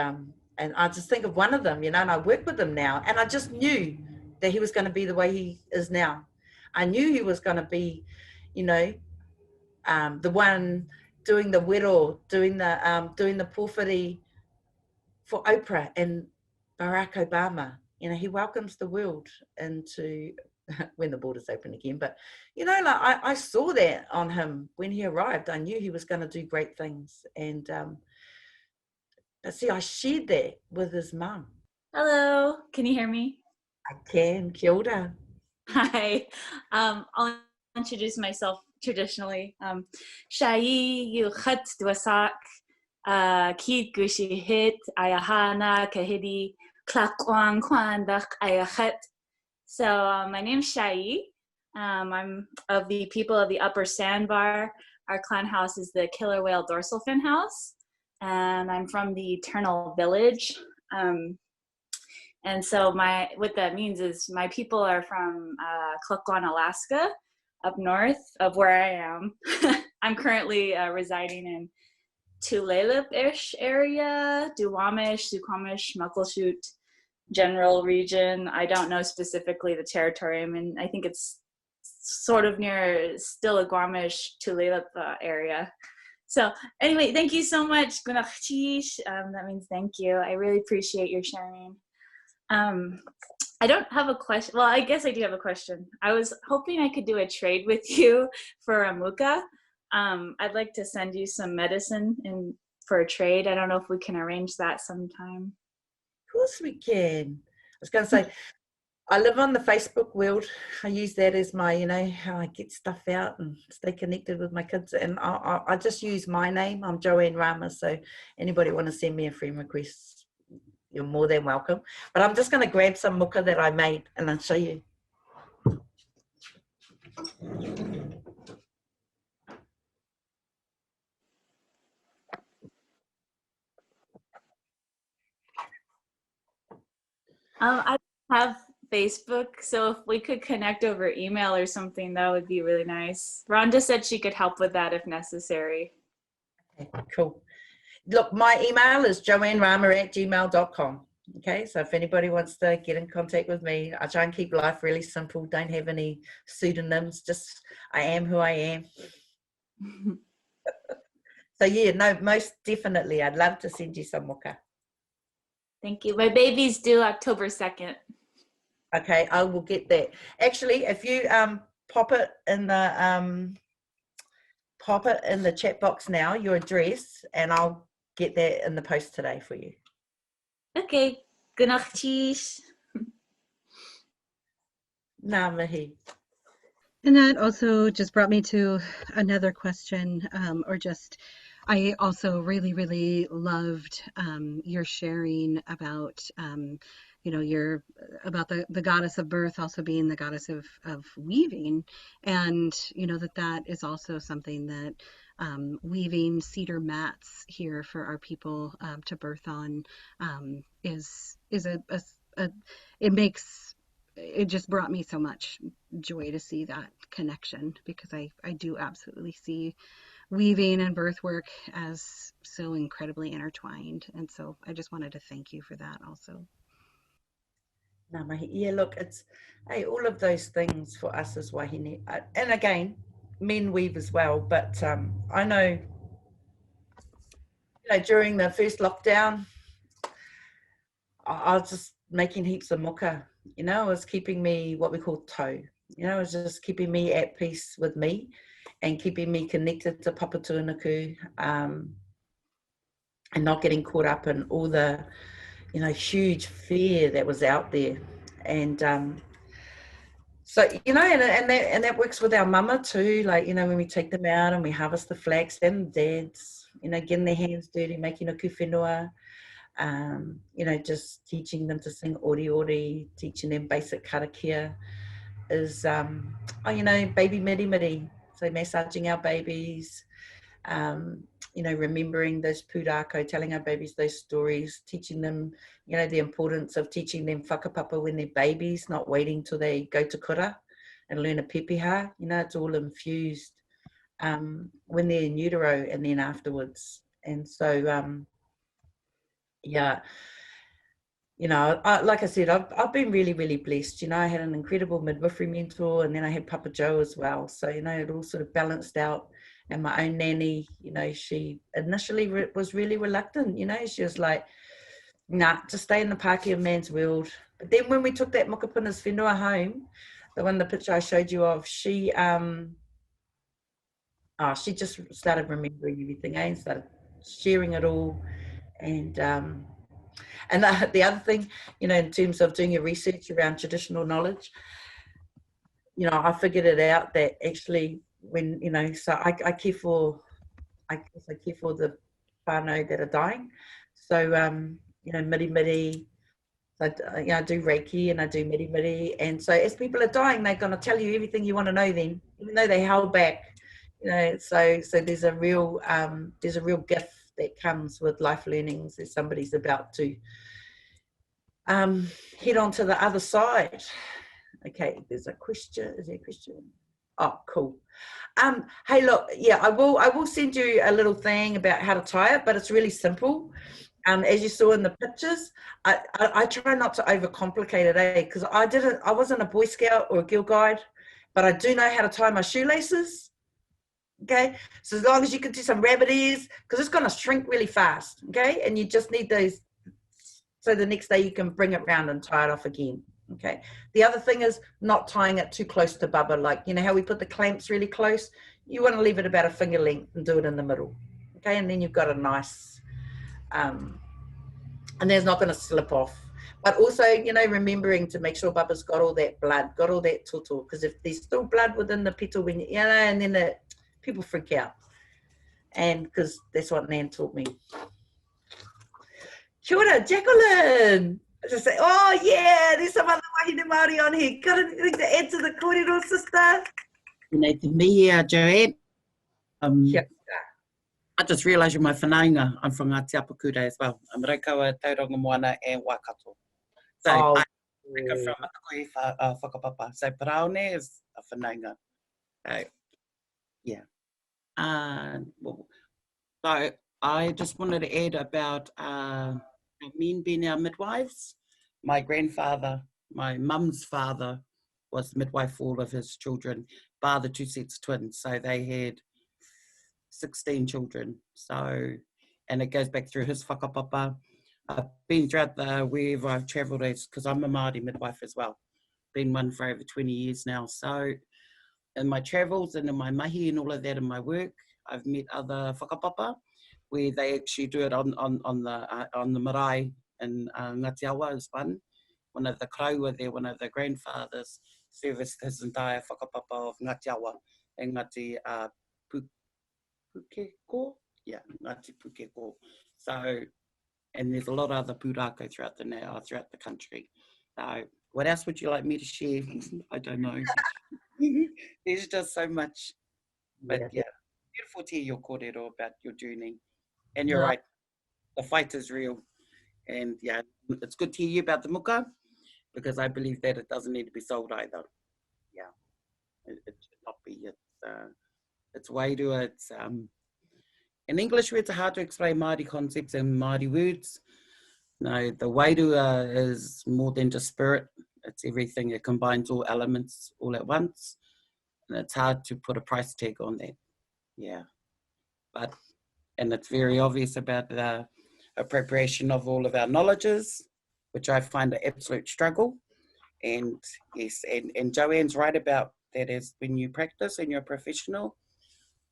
I just think of one of them, and I work with him now, and I just knew that he was going to be the way he is now. I knew he was going to be, the one doing the wero, doing the pōwhiri for Oprah and Barack Obama. He welcomes the world into when the borders open again. But, I saw that on him when he arrived. I knew he was going to do great things. And see, I shared that with his mum. Hello, can you hear me? I can. Kia ora. Hi. I'll introduce myself traditionally. Shai yuchat dwasak ki gushi hit ayahana kahidi klakwang kwandak ayachat. So my name's Shai. I'm of the people of the Upper Sandbar. Our clan house is the Killer Whale Dorsal Fin House, and I'm from the Eternal Village. And so what that means is my people are from Klukwan, Alaska, up north of where I am. I'm currently residing in Tulalip-ish area, Duwamish, Suquamish, Muckleshoot general region. I don't know specifically the territory. I mean, I think it's sort of near Stillaguamish, Tulalip area. So anyway, thank you so much. That means thank you. I really appreciate your sharing. I don't have a question. Well, I guess I do have a question. I was hoping I could do a trade with you for a Muka. I'd like to send you some medicine for a trade. I don't know if we can arrange that sometime. Of course we can. I was going to say, I live on the Facebook world. I use that as my, how I get stuff out and stay connected with my kids. And I just use my name. I'm Joanne Rama. So anybody want to send me a friend request, you're more than welcome. But I'm just going to grab some muka that I made and I'll show you. I have Facebook, so if we could connect over email or something, that would be really nice. Rhonda said she could help with that if necessary. Okay, cool. Look, my email is joannrama@gmail.com. Okay, so if anybody wants to get in contact with me, I try and keep life really simple. Don't have any pseudonyms. Just I am who I am. So yeah, no, most definitely, I'd love to send you some muka. Thank you. My baby's due October 2nd. Okay, I will get that. Actually, if you pop it in the chat box now, your address, and I'll get that in the post today for you. Okay. Good nacht, cheese. Ngā mihi. And that also just brought me to another question, I also really, really loved your sharing about, about the goddess of birth also being the goddess of weaving, and that is also something that weaving cedar mats here for our people to birth on it just brought me so much joy to see that connection, because I do absolutely see weaving and birth work as so incredibly intertwined. And so I just wanted to thank you for that also. Ngā mihi. Yeah, look, it's all of those things for us as wahine. And again, men weave as well, but I know, during the first lockdown, I was just making heaps of muka. It was keeping me what we call tau. It was just keeping me at peace with me and keeping me connected to Papa Tuanaku, and not getting caught up in all the, huge fear that was out there. And so, and that works with our mama too. Like, when we take them out and we harvest the flax, and dads, getting their hands dirty, making a kuwhenua. Just teaching them to sing Oori, teaching them basic karakia is, baby miri miri. So massaging our babies, remembering those pūrākau, telling our babies those stories, teaching them, the importance of teaching them whakapapa when they're babies, not waiting till they go to kura and learn a pepeha. It's all infused when they're in utero and then afterwards. And so, yeah, like I said, I've been really, really blessed. I had an incredible midwifery mentor, and then I had Papa Joe as well. So, it all sort of balanced out. And my own nanny, she initially was really reluctant. She was like, nah, just stay in the Pākehā man's world. But then when we took that Mukapuna's whenua home, the picture I showed you of, she just started remembering everything, and started sharing it all. And And the other thing, you know, in terms of doing your research around traditional knowledge, you know, I figured it out that actually when, you know, so I care for, I guess I care for the whānau that are dying. So, you know, miri, so, you know, I do Reiki and I do miri. And so as people are dying, they're going to tell you everything you want to know then, even though they held back, you know, so there's a real gift that comes with life learnings as somebody's about to head on to the other side. Okay, there's a question. Is there a question? Oh, cool. Hey, look, yeah, I will send you a little thing about how to tie it, but it's really simple. As you saw in the pictures, I try not to overcomplicate it, because I wasn't a Boy Scout or a Girl Guide, but I do know how to tie my shoelaces. Okay, so as long as you can do some rabbit ears, because it's going to shrink really fast. Okay, and you just need those, so the next day you can bring it round and tie it off again. Okay, the other thing is not tying it too close to bubba, like, you know how we put the clamps really close? You want to leave it about a finger length and do it in the middle. Okay, and then you've got a nice, and there's not going to slip off. But also, you know, remembering to make sure bubba's got all that blood, got all that toto, because if there's still blood within the petal, when you know, and then people freak out, and because that's what Nan taught me. Kia ora, Jacqueline. I just say, oh yeah, there's some other wahine Maori on here. Got anything to add to the kōrero, sister? Nei te mihi, Joanne. Kia ora. I just realised you're my whanaunga. I'm from Aotearoa as well. I'm Raukawa, Tauranga Moana and Waikato. So I come from a Whakapapa. So Paraone is a whanaunga. So, yeah. Well, so I just wanted to add about men being our midwives. My grandfather, my mum's father, was midwife for all of his children, bar the 2 sets of twins. So they had 16 children. So, and it goes back through his whakapapa. I've been throughout wherever I've travelled, because I'm a Māori midwife as well. Been one for over 20 years now. So in my travels and in my mahi and all of that in my work, I've met other whakapapa where they actually do it on the marae, and Ngati Awa is one. One of the kraua there, one of the grandfathers, serviced his entire whakapapa of Ngati Awa and Ngati Pukeko. Yeah, Ngati Pukeko. So, and there's a lot of other pūrākau throughout the country. So, what else would you like me to share? I don't know. There's just so much. But yeah, beautiful to hear your kōrero about your journey. And you're right, the fight is real. And yeah, it's good to hear you about the Muka, because I believe that it doesn't need to be sold either. Yeah, it should not be. It's wairu. It's in English words are hard to explain Māori concepts and Māori words. No, the wairu is more than just spirit. It's everything. It combines all elements all at once, and it's hard to put a price tag on that. Yeah, and it's very obvious about the appropriation of all of our knowledges, which I find an absolute struggle. And yes, and Joanne's right about that, is when you practice and you're a professional,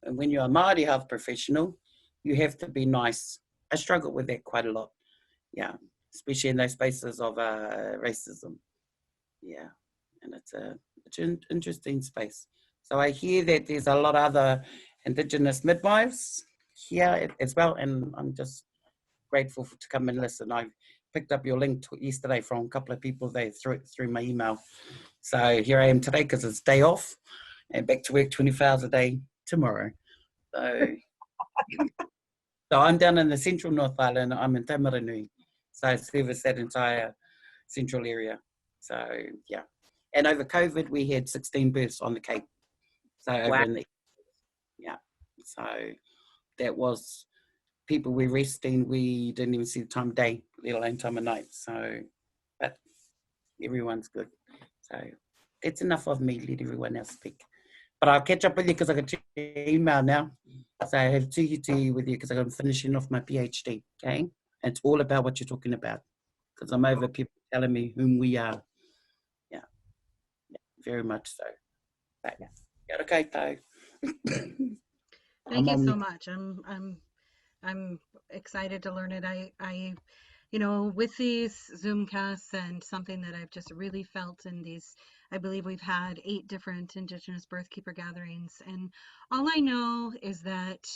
and when you're a Māori health professional, you have to be nice. I struggle with that quite a lot. Yeah, especially in those spaces of racism. Yeah, and it's an interesting space. So I hear that there's a lot of other Indigenous midwives here as well, and I'm just grateful to come and listen. I picked up your link yesterday from a couple of people there through my email. So here I am today because it's day off, and back to work 24 hours a day tomorrow. So, so I'm down in the central North Island. I'm in Tamaranui, so I service that entire central area. So yeah, and over COVID we had 16 births on the Cape. So over in the so that was, people were resting. We didn't even see the time of day, let alone time of night. So, but everyone's good. So that's enough of me. Let everyone else speak. But I'll catch up with you because I got your email now. So I have tuhi with you because I'm finishing off my PhD. Okay, and it's all about what you're talking about, because I'm over people telling me whom we are. Yeah, very much so. But yeah, okay, though. Thank you so much. I'm excited to learn it. I you know, with these Zoomcasts and something that I've just really felt in these, I believe we've had 8 different Indigenous birthkeeper gatherings, and all I know is that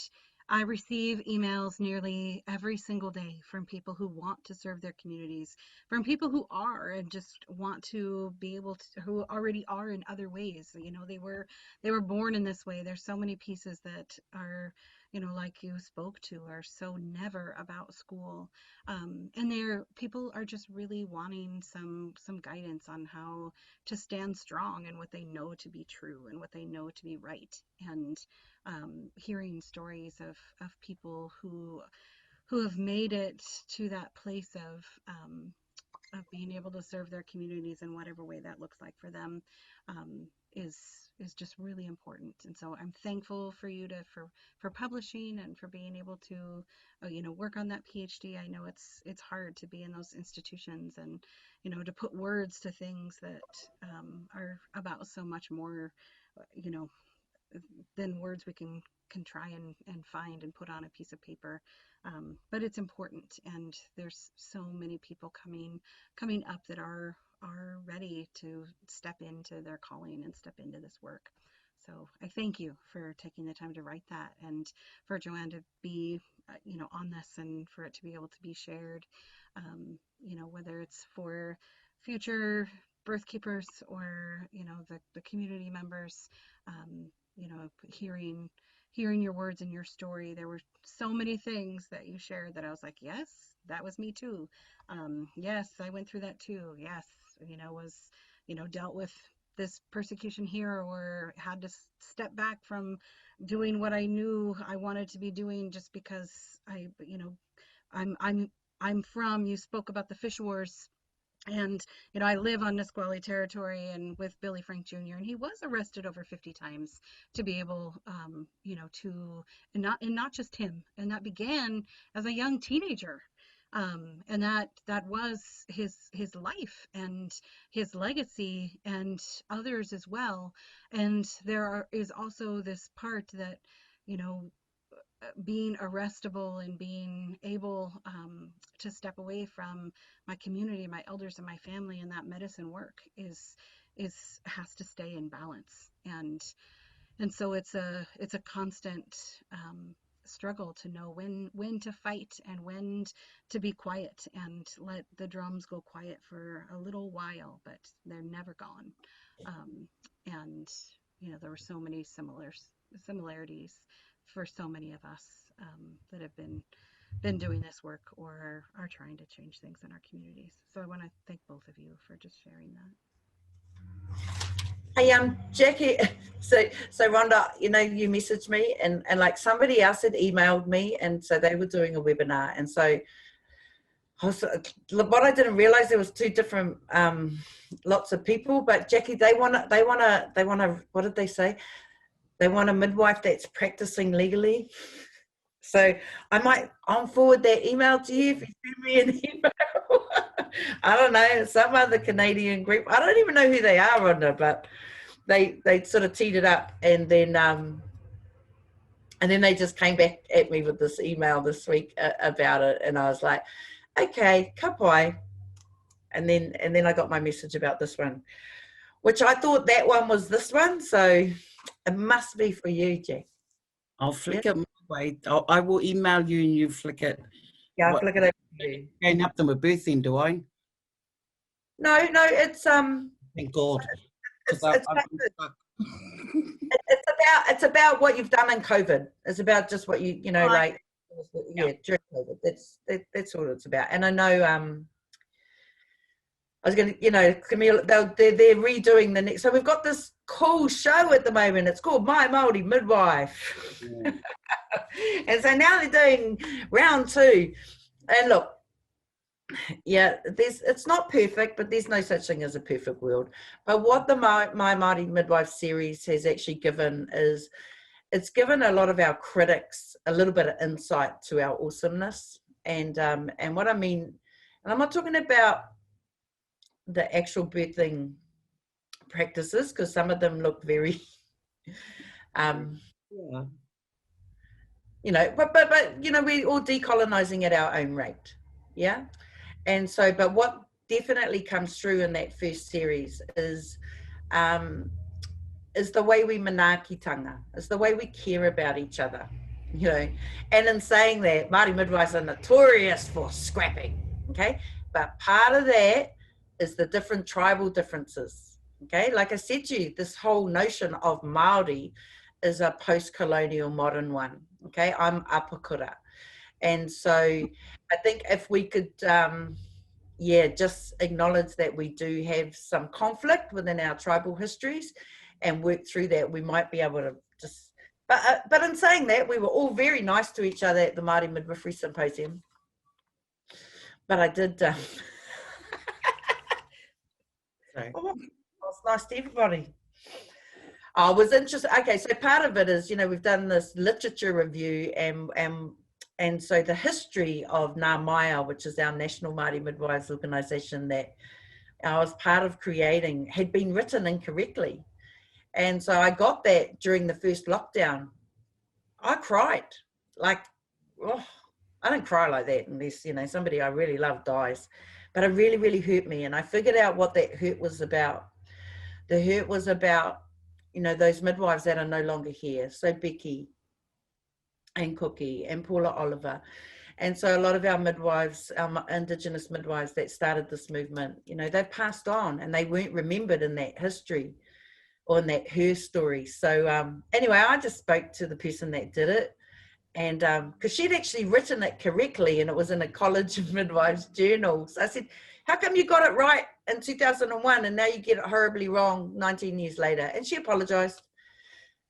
I receive emails nearly every single day from people who want to serve their communities, from people who are and just want to be able to, who already are in other ways. You know, they were born in this way. There's so many pieces that are, you know, like you spoke to, are so never about school. And people are just really wanting some guidance on how to stand strong in what they know to be true and what they know to be right. And hearing stories of people who have made it to that place of being able to serve their communities in whatever way that looks like for them, is just really important. And so I'm thankful for you for publishing and for being able to you know, work on that PhD. I know it's hard to be in those institutions and, you know, to put words to things that are about so much more, you know, than words we can try and find and put on a piece of paper. But it's important, and there's so many people coming up that are ready to step into their calling and step into this work. So I thank you for taking the time to write that, and for Joanne to be you know, on this, and for it to be able to be shared, you know, whether it's for future birth keepers or, you know, the community members. You know, hearing your words and your story, there were so many things that you shared that I was like, yes, that was me too. Yes, I went through that too. Yes, you know, was, you know, dealt with this persecution here, or had to step back from doing what I knew I wanted to be doing just because you know, I'm from, you spoke about the fish wars. And, you know, I live on Nisqually territory and with Billy Frank Jr., and he was arrested over 50 times to be able, you know, and not just him. And that began as a young teenager. And that was his life and his legacy, and others as well. And is also this part that, you know, being arrestable and being able to step away from my community, my elders, and my family, and that medicine work has to stay in balance. And so it's a constant struggle to know when to fight and when to be quiet and let the drums go quiet for a little while, but they're never gone. And you know, there were so many similarities for so many of us that have been doing this work or are trying to change things in our communities. So I want to thank both of you for just sharing that. Hey, Jackie, so Rhonda, you know, you messaged me and like somebody else had emailed me, and so they were doing a webinar, and so what I didn't realize, there was 2 different lots of people, but Jackie, they want to, what did they say? They want a midwife that's practicing legally. So I'll forward that email to you if you send me an email. I don't know, some other Canadian group. I don't even know who they are, Rhonda, but they sort of teed it up, and then they just came back at me with this email this week about it, and I was like, okay, kapai. And then I got my message about this one, which I thought that one was this one, so it must be for you, Jack. I'll flick it my way. I will email you and you flick it. Yeah, I'll flick it over to you. Going up to my birth then, do I? No, it's Thank God. It's about what you've done in COVID. It's about just what you know, like, yeah, during COVID. That's what it's about. And I know I was going to, you know, Camille, they're redoing the next. So we've got this cool show at the moment. It's called My Maori Midwife. Yeah. And so now they're doing round 2. And look, yeah, it's not perfect, but there's no such thing as a perfect world. But what the My Maori Midwife series has actually given is, it's given a lot of our critics a little bit of insight to our awesomeness. And what I mean, and I'm not talking about the actual birthing practices, because some of them look very yeah, you know, but you know, we're all decolonizing at our own rate, yeah. And so, but what definitely comes through in that first series is the way we manaakitanga, is the way we care about each other, you know. And in saying that, Māori midwives are notorious for scrapping, okay? But part of that is the different tribal differences, okay? Like I said to you, this whole notion of Māori is a post-colonial modern one, okay? I'm Apakura. And so I think if we could, just acknowledge that we do have some conflict within our tribal histories and work through that, we might be able to just, but in saying that, we were all very nice to each other at the Māori Midwifery Symposium. But I did, oh, it's nice to everybody. I was interested. Okay, so part of it is, you know, we've done this literature review, and so the history of Ngā Maia, which is our National Māori Midwives organisation that I was part of creating, had been written incorrectly. And so I got that during the first lockdown. I cried. Like, oh, I don't cry like that unless, you know, somebody I really love dies. But it really, really hurt me. And I figured out what that hurt was about. The hurt was about, you know, those midwives that are no longer here. So Becky and Cookie and Paula Oliver. And so a lot of our midwives, our Indigenous midwives that started this movement, you know, they've passed on and they weren't remembered in that history or in that her story. So anyway, I just spoke to the person that did it, and because she'd actually written it correctly and it was in a College of Midwives journal. So I said, how come you got it right in 2001 and now you get it horribly wrong 19 years later? And she apologized,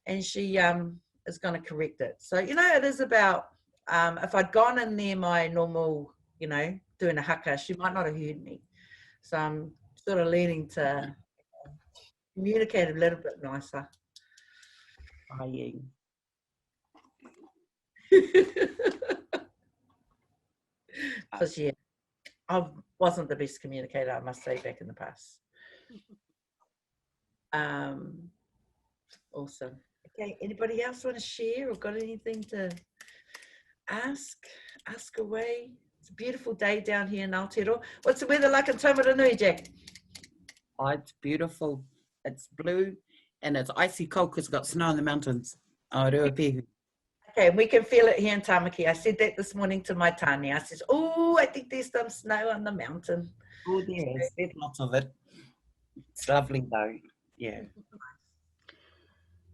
and she is going to correct it. So, you know, it is about, if I'd gone in there my normal, you know, doing a haka, she might not have heard me. So I'm sort of learning to communicate a little bit nicer. Crying. Because, yeah, I wasn't the best communicator, I must say, back in the past. Awesome. Okay, anybody else want to share or got anything to ask away? It's a beautiful day down here in Aotearoa. What's the weather like in Taumaranui, Jack? Oh, it's beautiful. It's blue and it's icy cold because it's got snow in the mountains. Aotearoa. Okay, we can feel it here in Tamaki. I said that this morning to my Tani. I said, oh, I think there's some snow on the mountain. Oh, there's lots of it. It's lovely though. Yeah.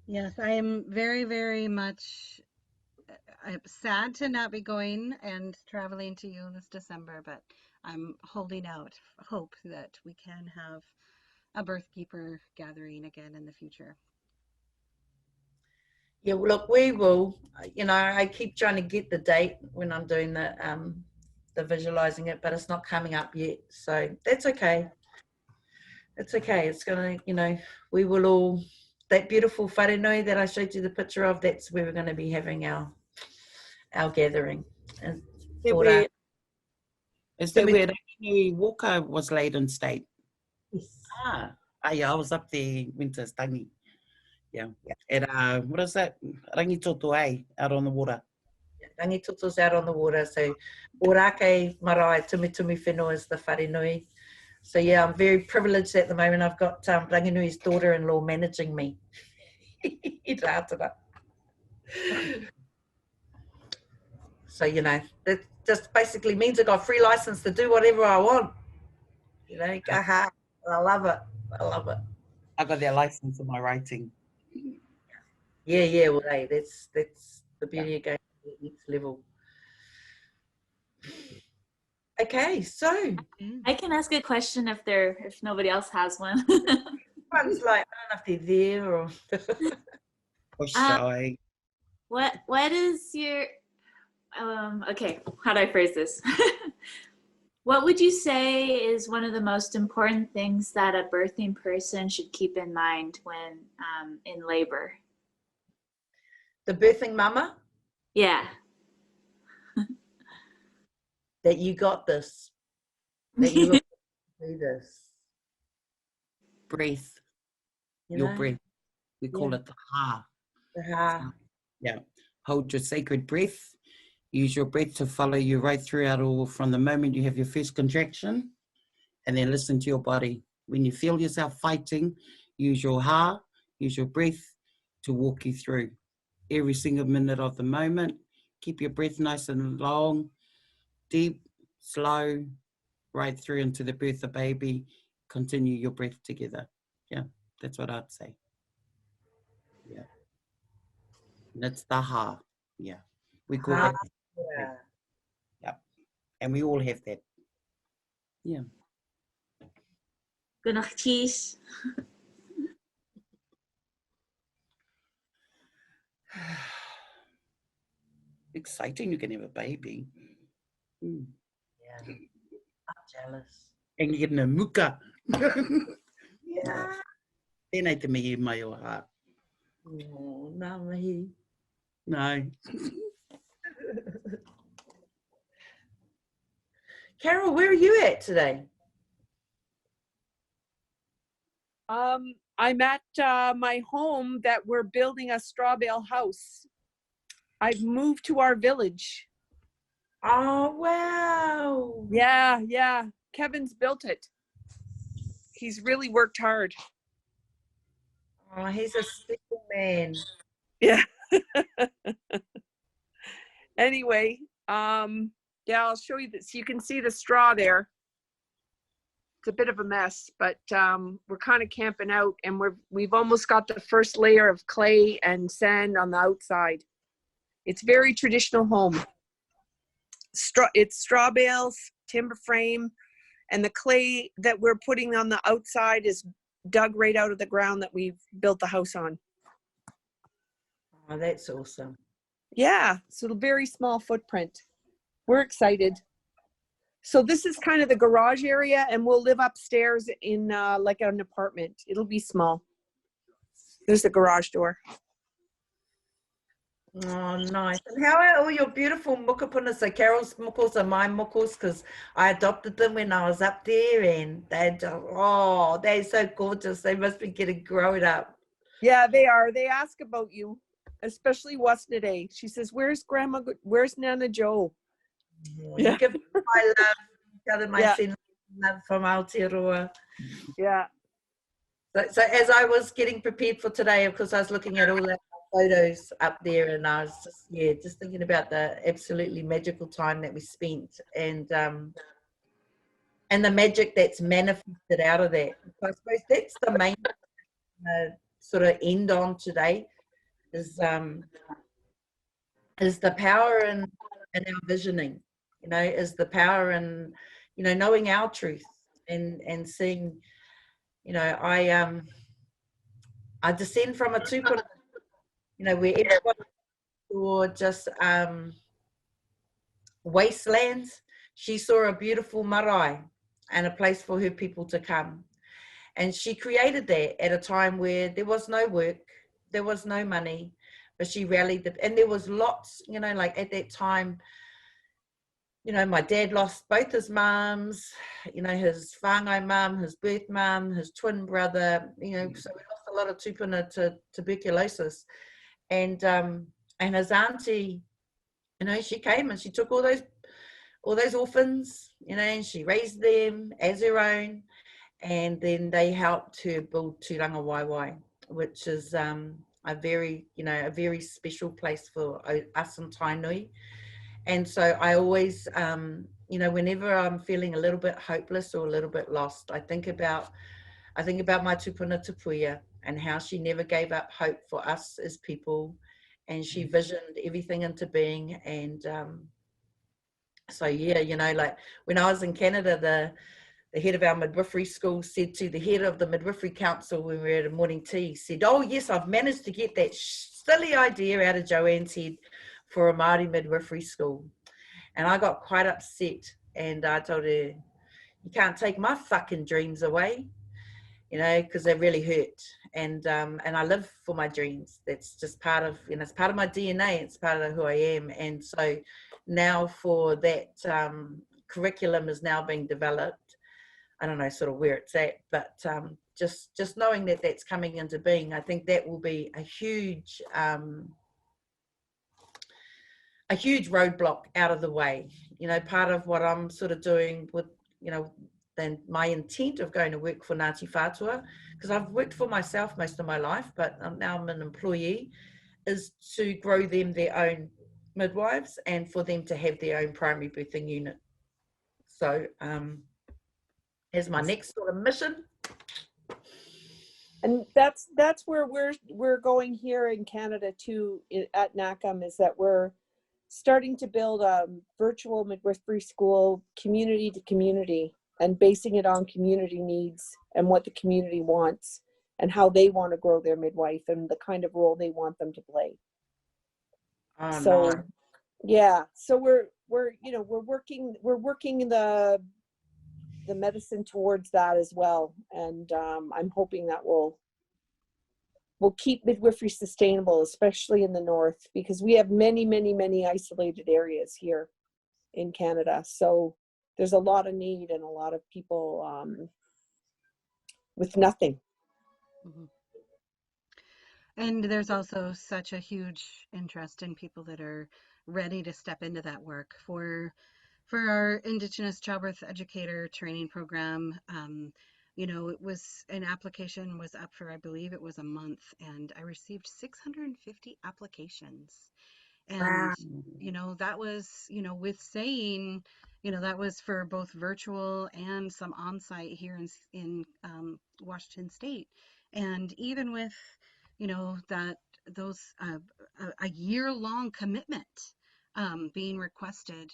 Yes, I am very, very much I'm sad to not be going and traveling to you this December, but I'm holding out hope that we can have a birthkeeper gathering again in the future. Yeah, well, look, we will. You know, I keep trying to get the date when I'm doing the visualizing it, but it's not coming up yet. So that's okay. It's okay. It's gonna, you know, we will all, that beautiful wharenui that I showed you the picture of, that's where we're going to be having our gathering. And is that where Rangatira Walker was laid in state? Yes. Yeah, I was up there winter's tangi. Yeah. At what is that? Rangitoto, out on the water. Rangitoto's out on the water. So Orake Marae Tumitumi Whenua is the wharenui. So yeah, I'm very privileged at the moment. I've got Ranginui's daughter-in-law managing me. So, you know, it just basically means I got free license to do whatever I want. You know, I love it. I love it. I got their license in my writing. Yeah. Well, hey, that's the beauty of going to the next level. Okay, so I can ask a question if nobody else has one. everyone's like, I don't know if they're there or. Or shy. What is your okay, how do I phrase this? What would you say is one of the most important things that a birthing person should keep in mind when in labor? The birthing mama? Yeah. That you got this. That you will do this. Breath. You Your know? breath. We call it the ha. The ha. Yeah. Hold your sacred breath Use your breath to follow you right throughout, all from the moment you have your first contraction, and then listen to your body. When you feel yourself fighting, use your heart, use your breath to walk you through every single minute of the moment. Keep your breath nice and long, deep, slow, right through into the birth of baby. Continue your breath together. Yeah, that's what I'd say. Yeah. That's the ha. Yeah. We call that. Yeah. Yeah. And we all have that. Yeah. Good night, cheese. Exciting, you can have a baby. Mm. Yeah. I'm jealous. And you're getting a muka. Yeah. Tēnei te mihi mai o ha. Oh, nā mihi. No. Carol, where are you at today? I'm at my home that we're building a straw bale house. I've moved to our village. Oh, wow. Yeah. Kevin's built it. He's really worked hard. Oh, he's a special man. Yeah. Anyway, yeah, I'll show you this. You can see the straw there. It's a bit of a mess, but we're kind of camping out, and we've almost got the first layer of clay and sand on the outside. It's very traditional home. It's straw bales, timber frame, and the clay that we're putting on the outside is dug right out of the ground that we've built the house on. Oh, that's awesome. Yeah, so a very small footprint. We're excited. So this is kind of the garage area, and we'll live upstairs in like an apartment. It'll be small. There's the garage door. Oh, nice. And how are all your beautiful muka punas? So Carol's mukos are my mukos because I adopted them when I was up there, and they're so gorgeous. They must be getting grown up. Yeah, they are. They ask about you, especially Wasnade. She says, "Where's Grandma? Where's Nana Joe?" You give them my love. Tell them I Yeah. send love from Aotearoa. Yeah. So as I was getting prepared for today, of course, I was looking at all the photos up there, and I was just thinking about the absolutely magical time that we spent, and the magic that's manifested out of that. So I suppose that's the main sort of end on today is the power in our visioning, is the power in, knowing our truth and seeing, I descend from a tupuna, where everybody saw just wastelands. She saw a beautiful marae and a place for her people to come. And she created that at a time where there was no work, there was no money, but she rallied and there was lots, like at that time, my dad lost both his mums, his whāngai mum, his birth mum, his twin brother, so we lost a lot of tupuna to tuberculosis. And his auntie, she came and she took all those orphans, and she raised them as her own. And then they helped her build Tūranga Waiwai, which is a very special place for us in Tainui. And so I always, whenever I'm feeling a little bit hopeless or a little bit lost, I think about my tupuna Tupuia and how she never gave up hope for us as people, and she visioned everything into being. And so like when I was in Canada, the head of our midwifery school said to the head of the midwifery council when we were at a morning tea, said, "Oh yes, I've managed to get that silly idea out of Joanne's head for a Maori midwifery school." And I got quite upset, and I told her, "You can't take my fucking dreams away," because they really hurt. And I live for my dreams. That's just part of, it's part of my DNA. It's part of who I am. And so now for that curriculum is now being developed. I don't know sort of where it's at, but just knowing that that's coming into being, I think that will be a huge a huge roadblock out of the way. You know, part of what I'm sort of doing with, you know, then my intent of going to work for Ngāti Whātua, because I've worked for myself most of my life, but now I'm an employee, is to grow them their own midwives and for them to have their own primary birthing unit. So as my next sort of mission. And that's where we're going here in Canada too, at NACM, is that we're starting to build a virtual midwifery school, community to community, and basing it on community needs and what the community wants and how they want to grow their midwife and the kind of role they want them to play. Oh, So no. yeah, so we're you know, we're working the medicine towards that as well, and I'm hoping that we'll keep midwifery sustainable, especially in the north, because we have many isolated areas here in Canada. So there's a lot of need and a lot of people with nothing. Mm-hmm. And there's also such a huge interest in people that are ready to step into that work. For our Indigenous childbirth educator training program, you know, it was, an application was up for, I believe it was a month, and I received 650 applications. And, Wow. you know, that was, you know, with saying, you know, that was for both virtual and some on-site here in Washington State. And even with, you know, that those a year-long commitment being requested,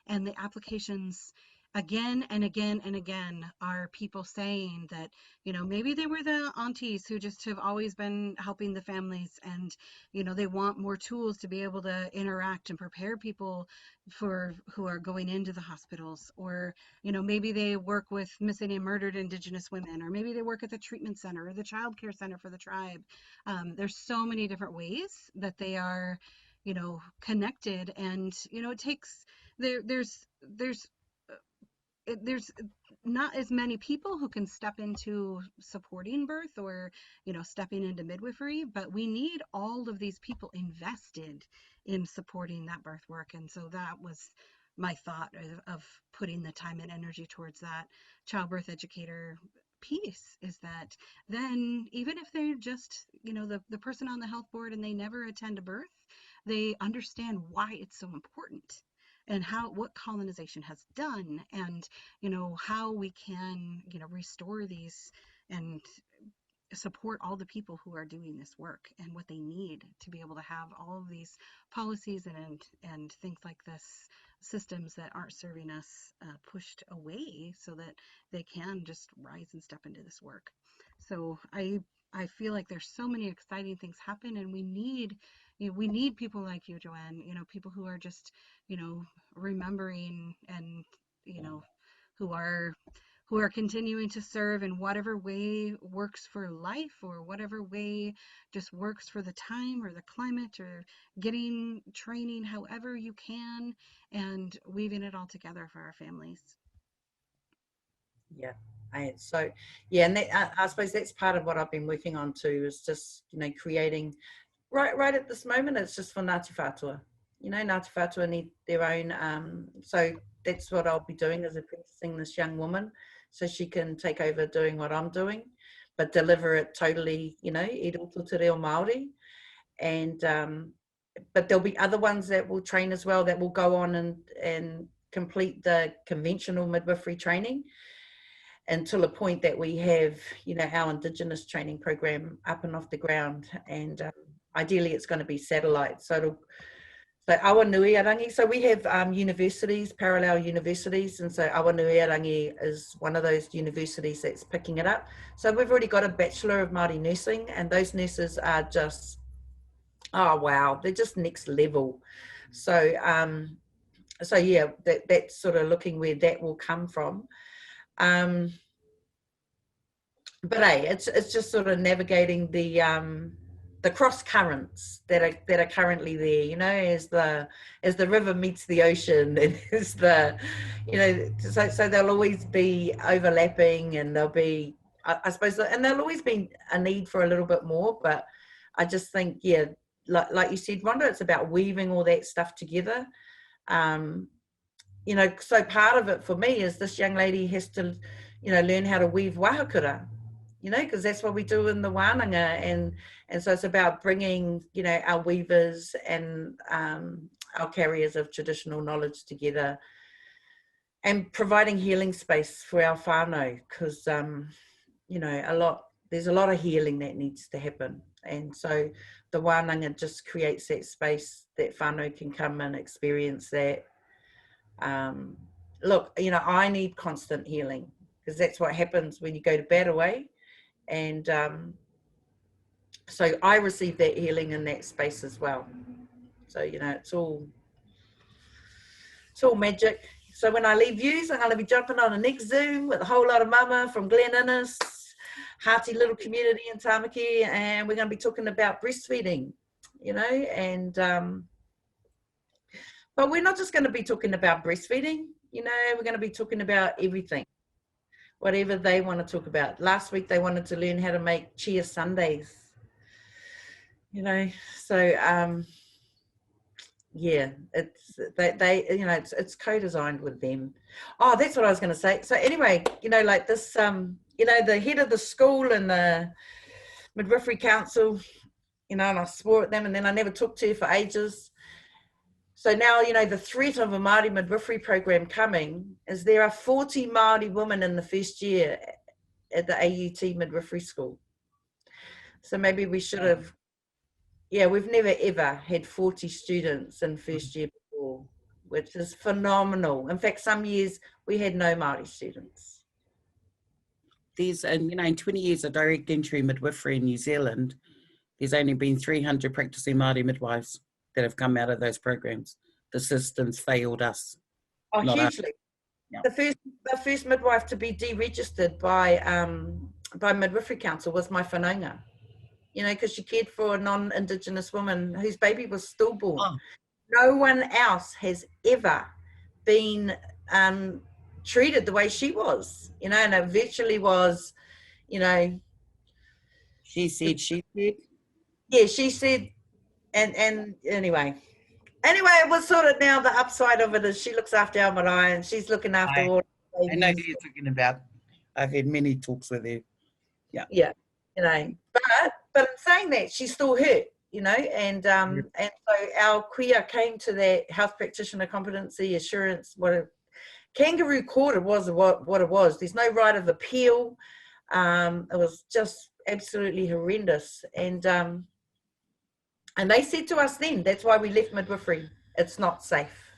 and the applications again and again and again are people saying that, you know, maybe they were the aunties who just have always been helping the families, and, you know, they want more tools to be able to interact and prepare people for who are going into the hospitals. Or, you know, maybe they work with missing and murdered Indigenous women, or maybe they work at the treatment center or the child care center for the tribe. There's so many different ways that they are, you know, connected. And, you know, it takes, there's not as many people who can step into supporting birth or, you know, stepping into midwifery, but we need all of these people invested in supporting that birth work. And so that was my thought of putting the time and energy towards that childbirth educator piece, is that then even if they're just, you know, the person on the health board and they never attend a birth, they understand why it's so important, and what colonization has done, and, you know, how we can, you know, restore these and support all the people who are doing this work and what they need to be able to have all of these policies and things like this, systems that aren't serving us, pushed away so that they can just rise and step into this work. So I feel like there's so many exciting things happen, and we need people like you, Joanne, you know, people who are just, you know, remembering, and, you know, who are continuing to serve in whatever way works for life, or whatever way just works for the time or the climate, or getting training however you can, and weaving it all together for our families. Yeah. So yeah, and I suppose that's part of what I've been working on too, is just, you know, creating right at this moment, it's just for Ngāti Whātua. You know, Ngāti Whātua need their own, so that's what I'll be doing, is apprenticing this young woman so she can take over doing what I'm doing, but deliver it totally, you know, i roto te reo Maori. And but there'll be other ones that will train as well, that will go on and complete the conventional midwifery training until a point that we have, you know, our Indigenous training program up and off the ground. And ideally it's going to be satellite. So Aotearoa. So we have universities, parallel universities, and so Aotearoa is one of those universities that's picking it up. So we've already got a Bachelor of Māori Nursing, and those nurses are just, oh wow, they're just next level. So so yeah, that's sort of looking where that will come from. But hey, it's just sort of navigating the cross currents that are currently there, you know, as the river meets the ocean, and as the, you know, so there'll always be overlapping, and there'll be, I suppose, and there'll always be a need for a little bit more. But I just think, yeah, like you said, Rhonda, it's about weaving all that stuff together. You know, so part of it for me is this young lady has to, you know, learn how to weave wahakura, you know, because that's what we do in the wānanga. And so it's about bringing, you know, our weavers and our carriers of traditional knowledge together and providing healing space for our whānau, because, you know, there's a lot of healing that needs to happen. And so the wānanga just creates that space that whānau can come and experience that. Look, you know, I need constant healing, because that's what happens when you go to bed away. And so I receive that healing in that space as well. So, you know, it's all magic. So when I leave yous, I'm going to be jumping on the next Zoom with a whole lot of mama from Glen Innes, hearty little community in Tamaki, and we're going to be talking about breastfeeding, you know, and but we're not just going to be talking about breastfeeding, you know, we're going to be talking about everything, whatever they want to talk about. Last week they wanted to learn how to make chia sundaes, you know, so yeah, it's they you know, it's co-designed with them. Oh, that's what I was going to say. So anyway, you know, like this you know, the head of the school and the midwifery council, you know, and I swore at them, and then I never talked to her for ages. So now, you know, the threat of a Māori midwifery program coming is there are 40 Māori women in the first year at the AUT midwifery school. So maybe we should have, yeah, we've never ever had 40 students in first year before, which is phenomenal. In fact, some years we had no Māori students. There's, and you know, in 20 years of direct entry midwifery in New Zealand, there's only been 300 practicing Māori midwives that have come out of those programs. The systems failed us. Oh, hugely. Yeah. The first midwife to be deregistered by Midwifery Council was my whanaunga, you know, because she cared for a non-Indigenous woman whose baby was stillborn. Oh. No one else has ever been treated the way she was, you know, and it virtually was, you know. She said. Yeah, she said, and anyway, it was sort of, now the upside of it is she looks after our marae and she's looking after all the babies. I know who you're talking about. I've had many talks with her. Yeah. Yeah, you know, but in saying that, she's still hurt, you know, and so our kuia came to that health practitioner competency assurance, what a kangaroo court it was, what it was. There's no right of appeal. It was just absolutely horrendous. And they said to us then, that's why we left midwifery. It's not safe.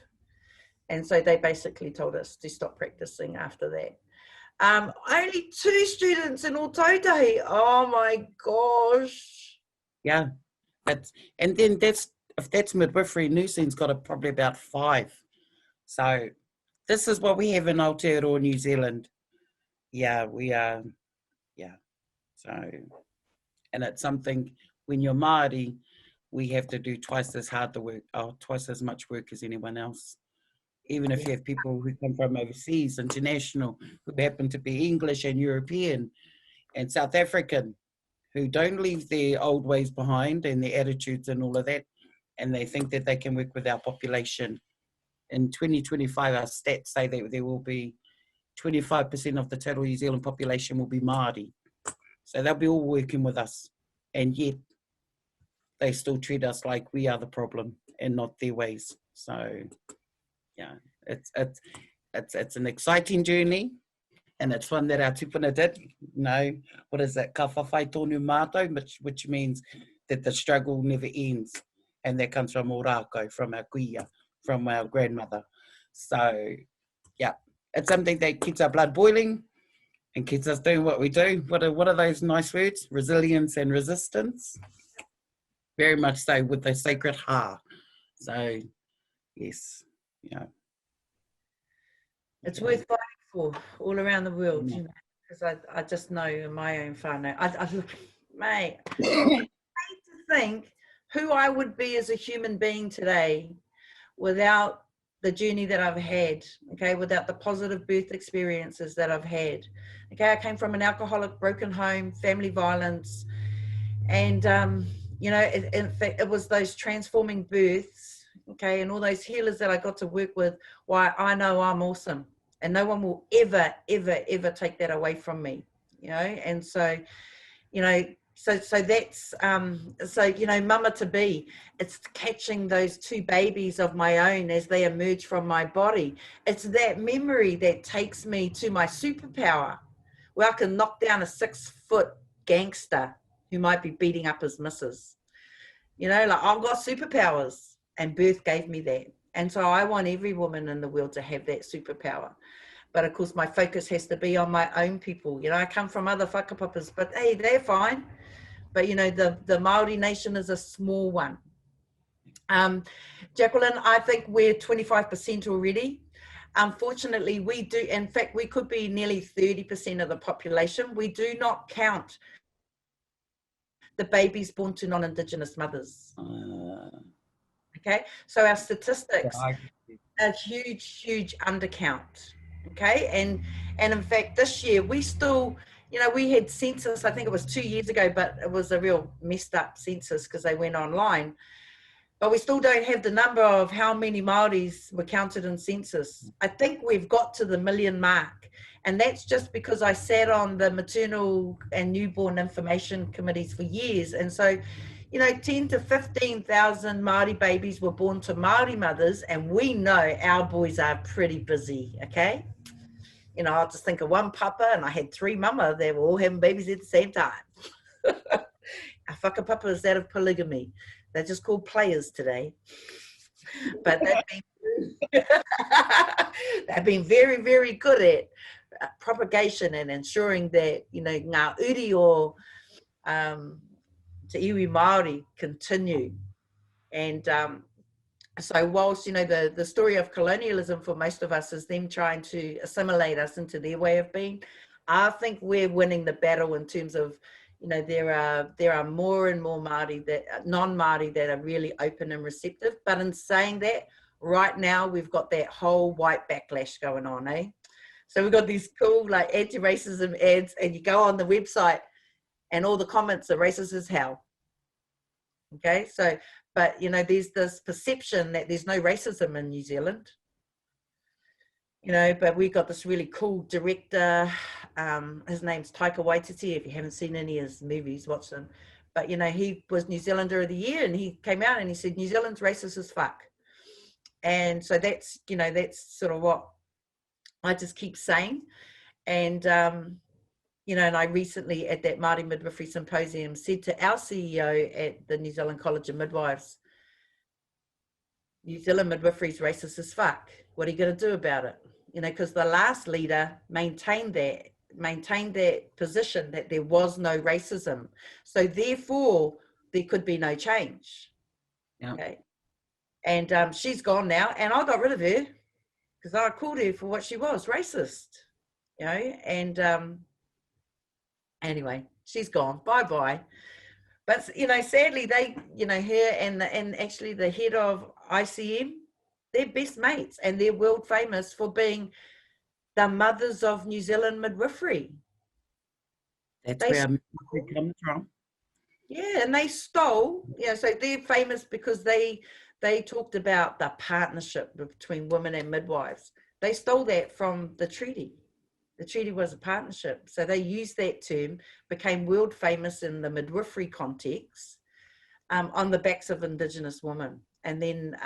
And so they basically told us to stop practicing after that. Only 2 students in all Tautahi. Oh my gosh. Yeah. And then if that's midwifery, nursing's got probably about 5. So this is what we have in Aotearoa, New Zealand. Yeah, we are. Yeah. So, and it's something, when you're Māori, we have to do twice as hard the work, or twice as much work as anyone else. Even if you have people who come from overseas, international, who happen to be English and European and South African, who don't leave their old ways behind and their attitudes and all of that, and they think that they can work with our population. In 2025, our stats say that there will be 25% of the total New Zealand population will be Māori. So they'll be all working with us, and yet they still treat us like we are the problem and not their ways. So, yeah, it's an exciting journey, and it's one that our tupuna did. You know, what is that? Ka whawhai tonu mātou, which means that the struggle never ends, and that comes from ōrākau, from our kuia, from our grandmother. So, yeah, it's something that keeps our blood boiling and keeps us doing what we do. What are those nice words? Resilience and resistance. Very much so, with the sacred ha. So, yes, yeah. It's worth fighting for all around the world, you know, because I just know in my own whānau, I look, mate, I hate to think who I would be as a human being today without the journey that I've had, okay, without the positive birth experiences that I've had. Okay, I came from an alcoholic, broken home, family violence, and you know, in fact, it was those transforming births, okay, and all those healers that I got to work with, why I know I'm awesome. And no one will ever, ever, ever take that away from me, you know. And so, you know, so that's, so, you know, mama to be, it's catching those two babies of my own as they emerge from my body. It's that memory that takes me to my superpower, where I can knock down a 6-foot gangster who might be beating up his missus. You know, like, I've got superpowers, and birth gave me that. And so I want every woman in the world to have that superpower. But of course, my focus has to be on my own people. You know, I come from other whakapapas, but hey, they're fine. But, you know, the Maori nation is a small one. Jacqueline, I think we're 25% already. Unfortunately, we do, in fact, we could be nearly 30% of the population. We do not count the babies born to non-Indigenous mothers. Okay, so our statistics are huge, huge undercount. Okay, and in fact, this year we still, you know, we had census, I think it was 2 years ago, but it was a real messed up census because they went online. But we still don't have the number of how many Maoris were counted in census. I think we've got to the 1 million mark. And that's just because I sat on the maternal and newborn information committees for years. And so, you know, 10 to 15,000 Maori babies were born to Maori mothers. And we know our boys are pretty busy, okay? You know, I'll just think of one papa, and I had 3 mama. They were all having babies at the same time. Our whakapapa is that of polygamy. They're just called players today. But they've been very, very good at propagation and ensuring that, you know, ngā Oori or te iwi Māori continue. And so whilst, you know, the story of colonialism for most of us is them trying to assimilate us into their way of being, I think we're winning the battle in terms of, you know, there are more and more Māori, that non-Māori, that are really open and receptive. But in saying that, right now we've got that whole white backlash going on, eh? So we've got these cool, like, anti-racism ads, and you go on the website and all the comments are racist as hell. Okay, so, but, you know, there's this perception that there's no racism in New Zealand. You know, but we got this really cool director, his name's Taika Waititi. If you haven't seen any of his movies, watch them. But, you know, he was New Zealander of the Year, and he came out and he said, New Zealand's racist as fuck. And so that's, you know, that's sort of what I just keep saying. And, you know, and I recently at that Māori Midwifery Symposium said to our CEO at the New Zealand College of Midwives, New Zealand midwifery is racist as fuck. What are you going to do about it? You know, because the last leader maintained that position that there was no racism. So therefore, there could be no change. Yeah. Okay. And she's gone now, and I got rid of her because I called her for what she was, racist. You know, and anyway, she's gone. Bye-bye. But, you know, sadly, they, you know, her and actually the head of ICM, they're best mates, and they're world famous for being the mothers of New Zealand midwifery. That's where midwifery comes from. Yeah, and they stole, you know, so they're famous because they talked about the partnership between women and midwives. They stole that from the treaty. The treaty was a partnership. So they used that term, became world famous in the midwifery context, on the backs of Indigenous women. And then,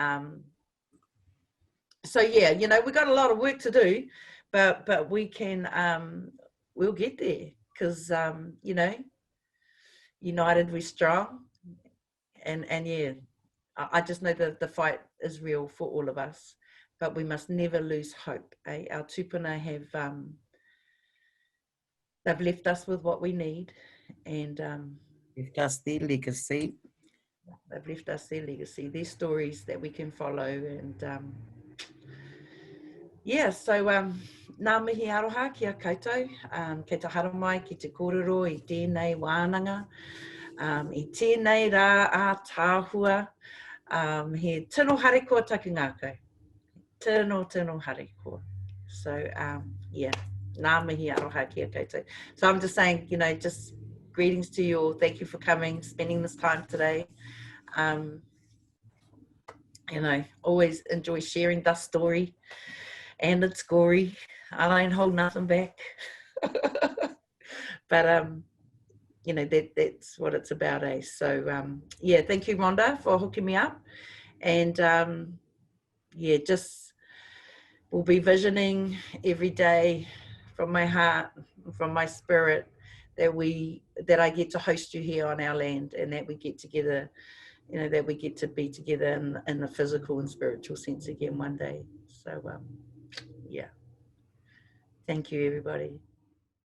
so yeah, you know, we've got a lot of work to do, but we can, we'll get there because, you know, united we're strong. And yeah, I just know that the fight is real for all of us, but we must never lose hope. Eh? Our tupuna have, they've left us with what we need, and left us their legacy. They've left us their legacy, their stories that we can follow, and yeah. So nā mihi aroha ki a koutou, kei te haramai ki te kōrero i tēnei wānanga, i tēnei rā a tāhua, he tino harekoa taku ngākau, tino harekoa. So yeah. Ngā mihi aroha ki a koutou. So I'm just saying, you know, just greetings to you all. Thank you for coming, spending this time today. And I always enjoy sharing the story, and it's gory. I don't hold nothing back. But you know, that's what it's about, eh? So yeah, thank you, Rhonda, for hooking me up. And yeah, just we'll be visioning every day from my heart, from my spirit, that I get to host you here on our land, and that we get together, you know, that we get to be together in the physical and spiritual sense again one day. So yeah, thank you, everybody.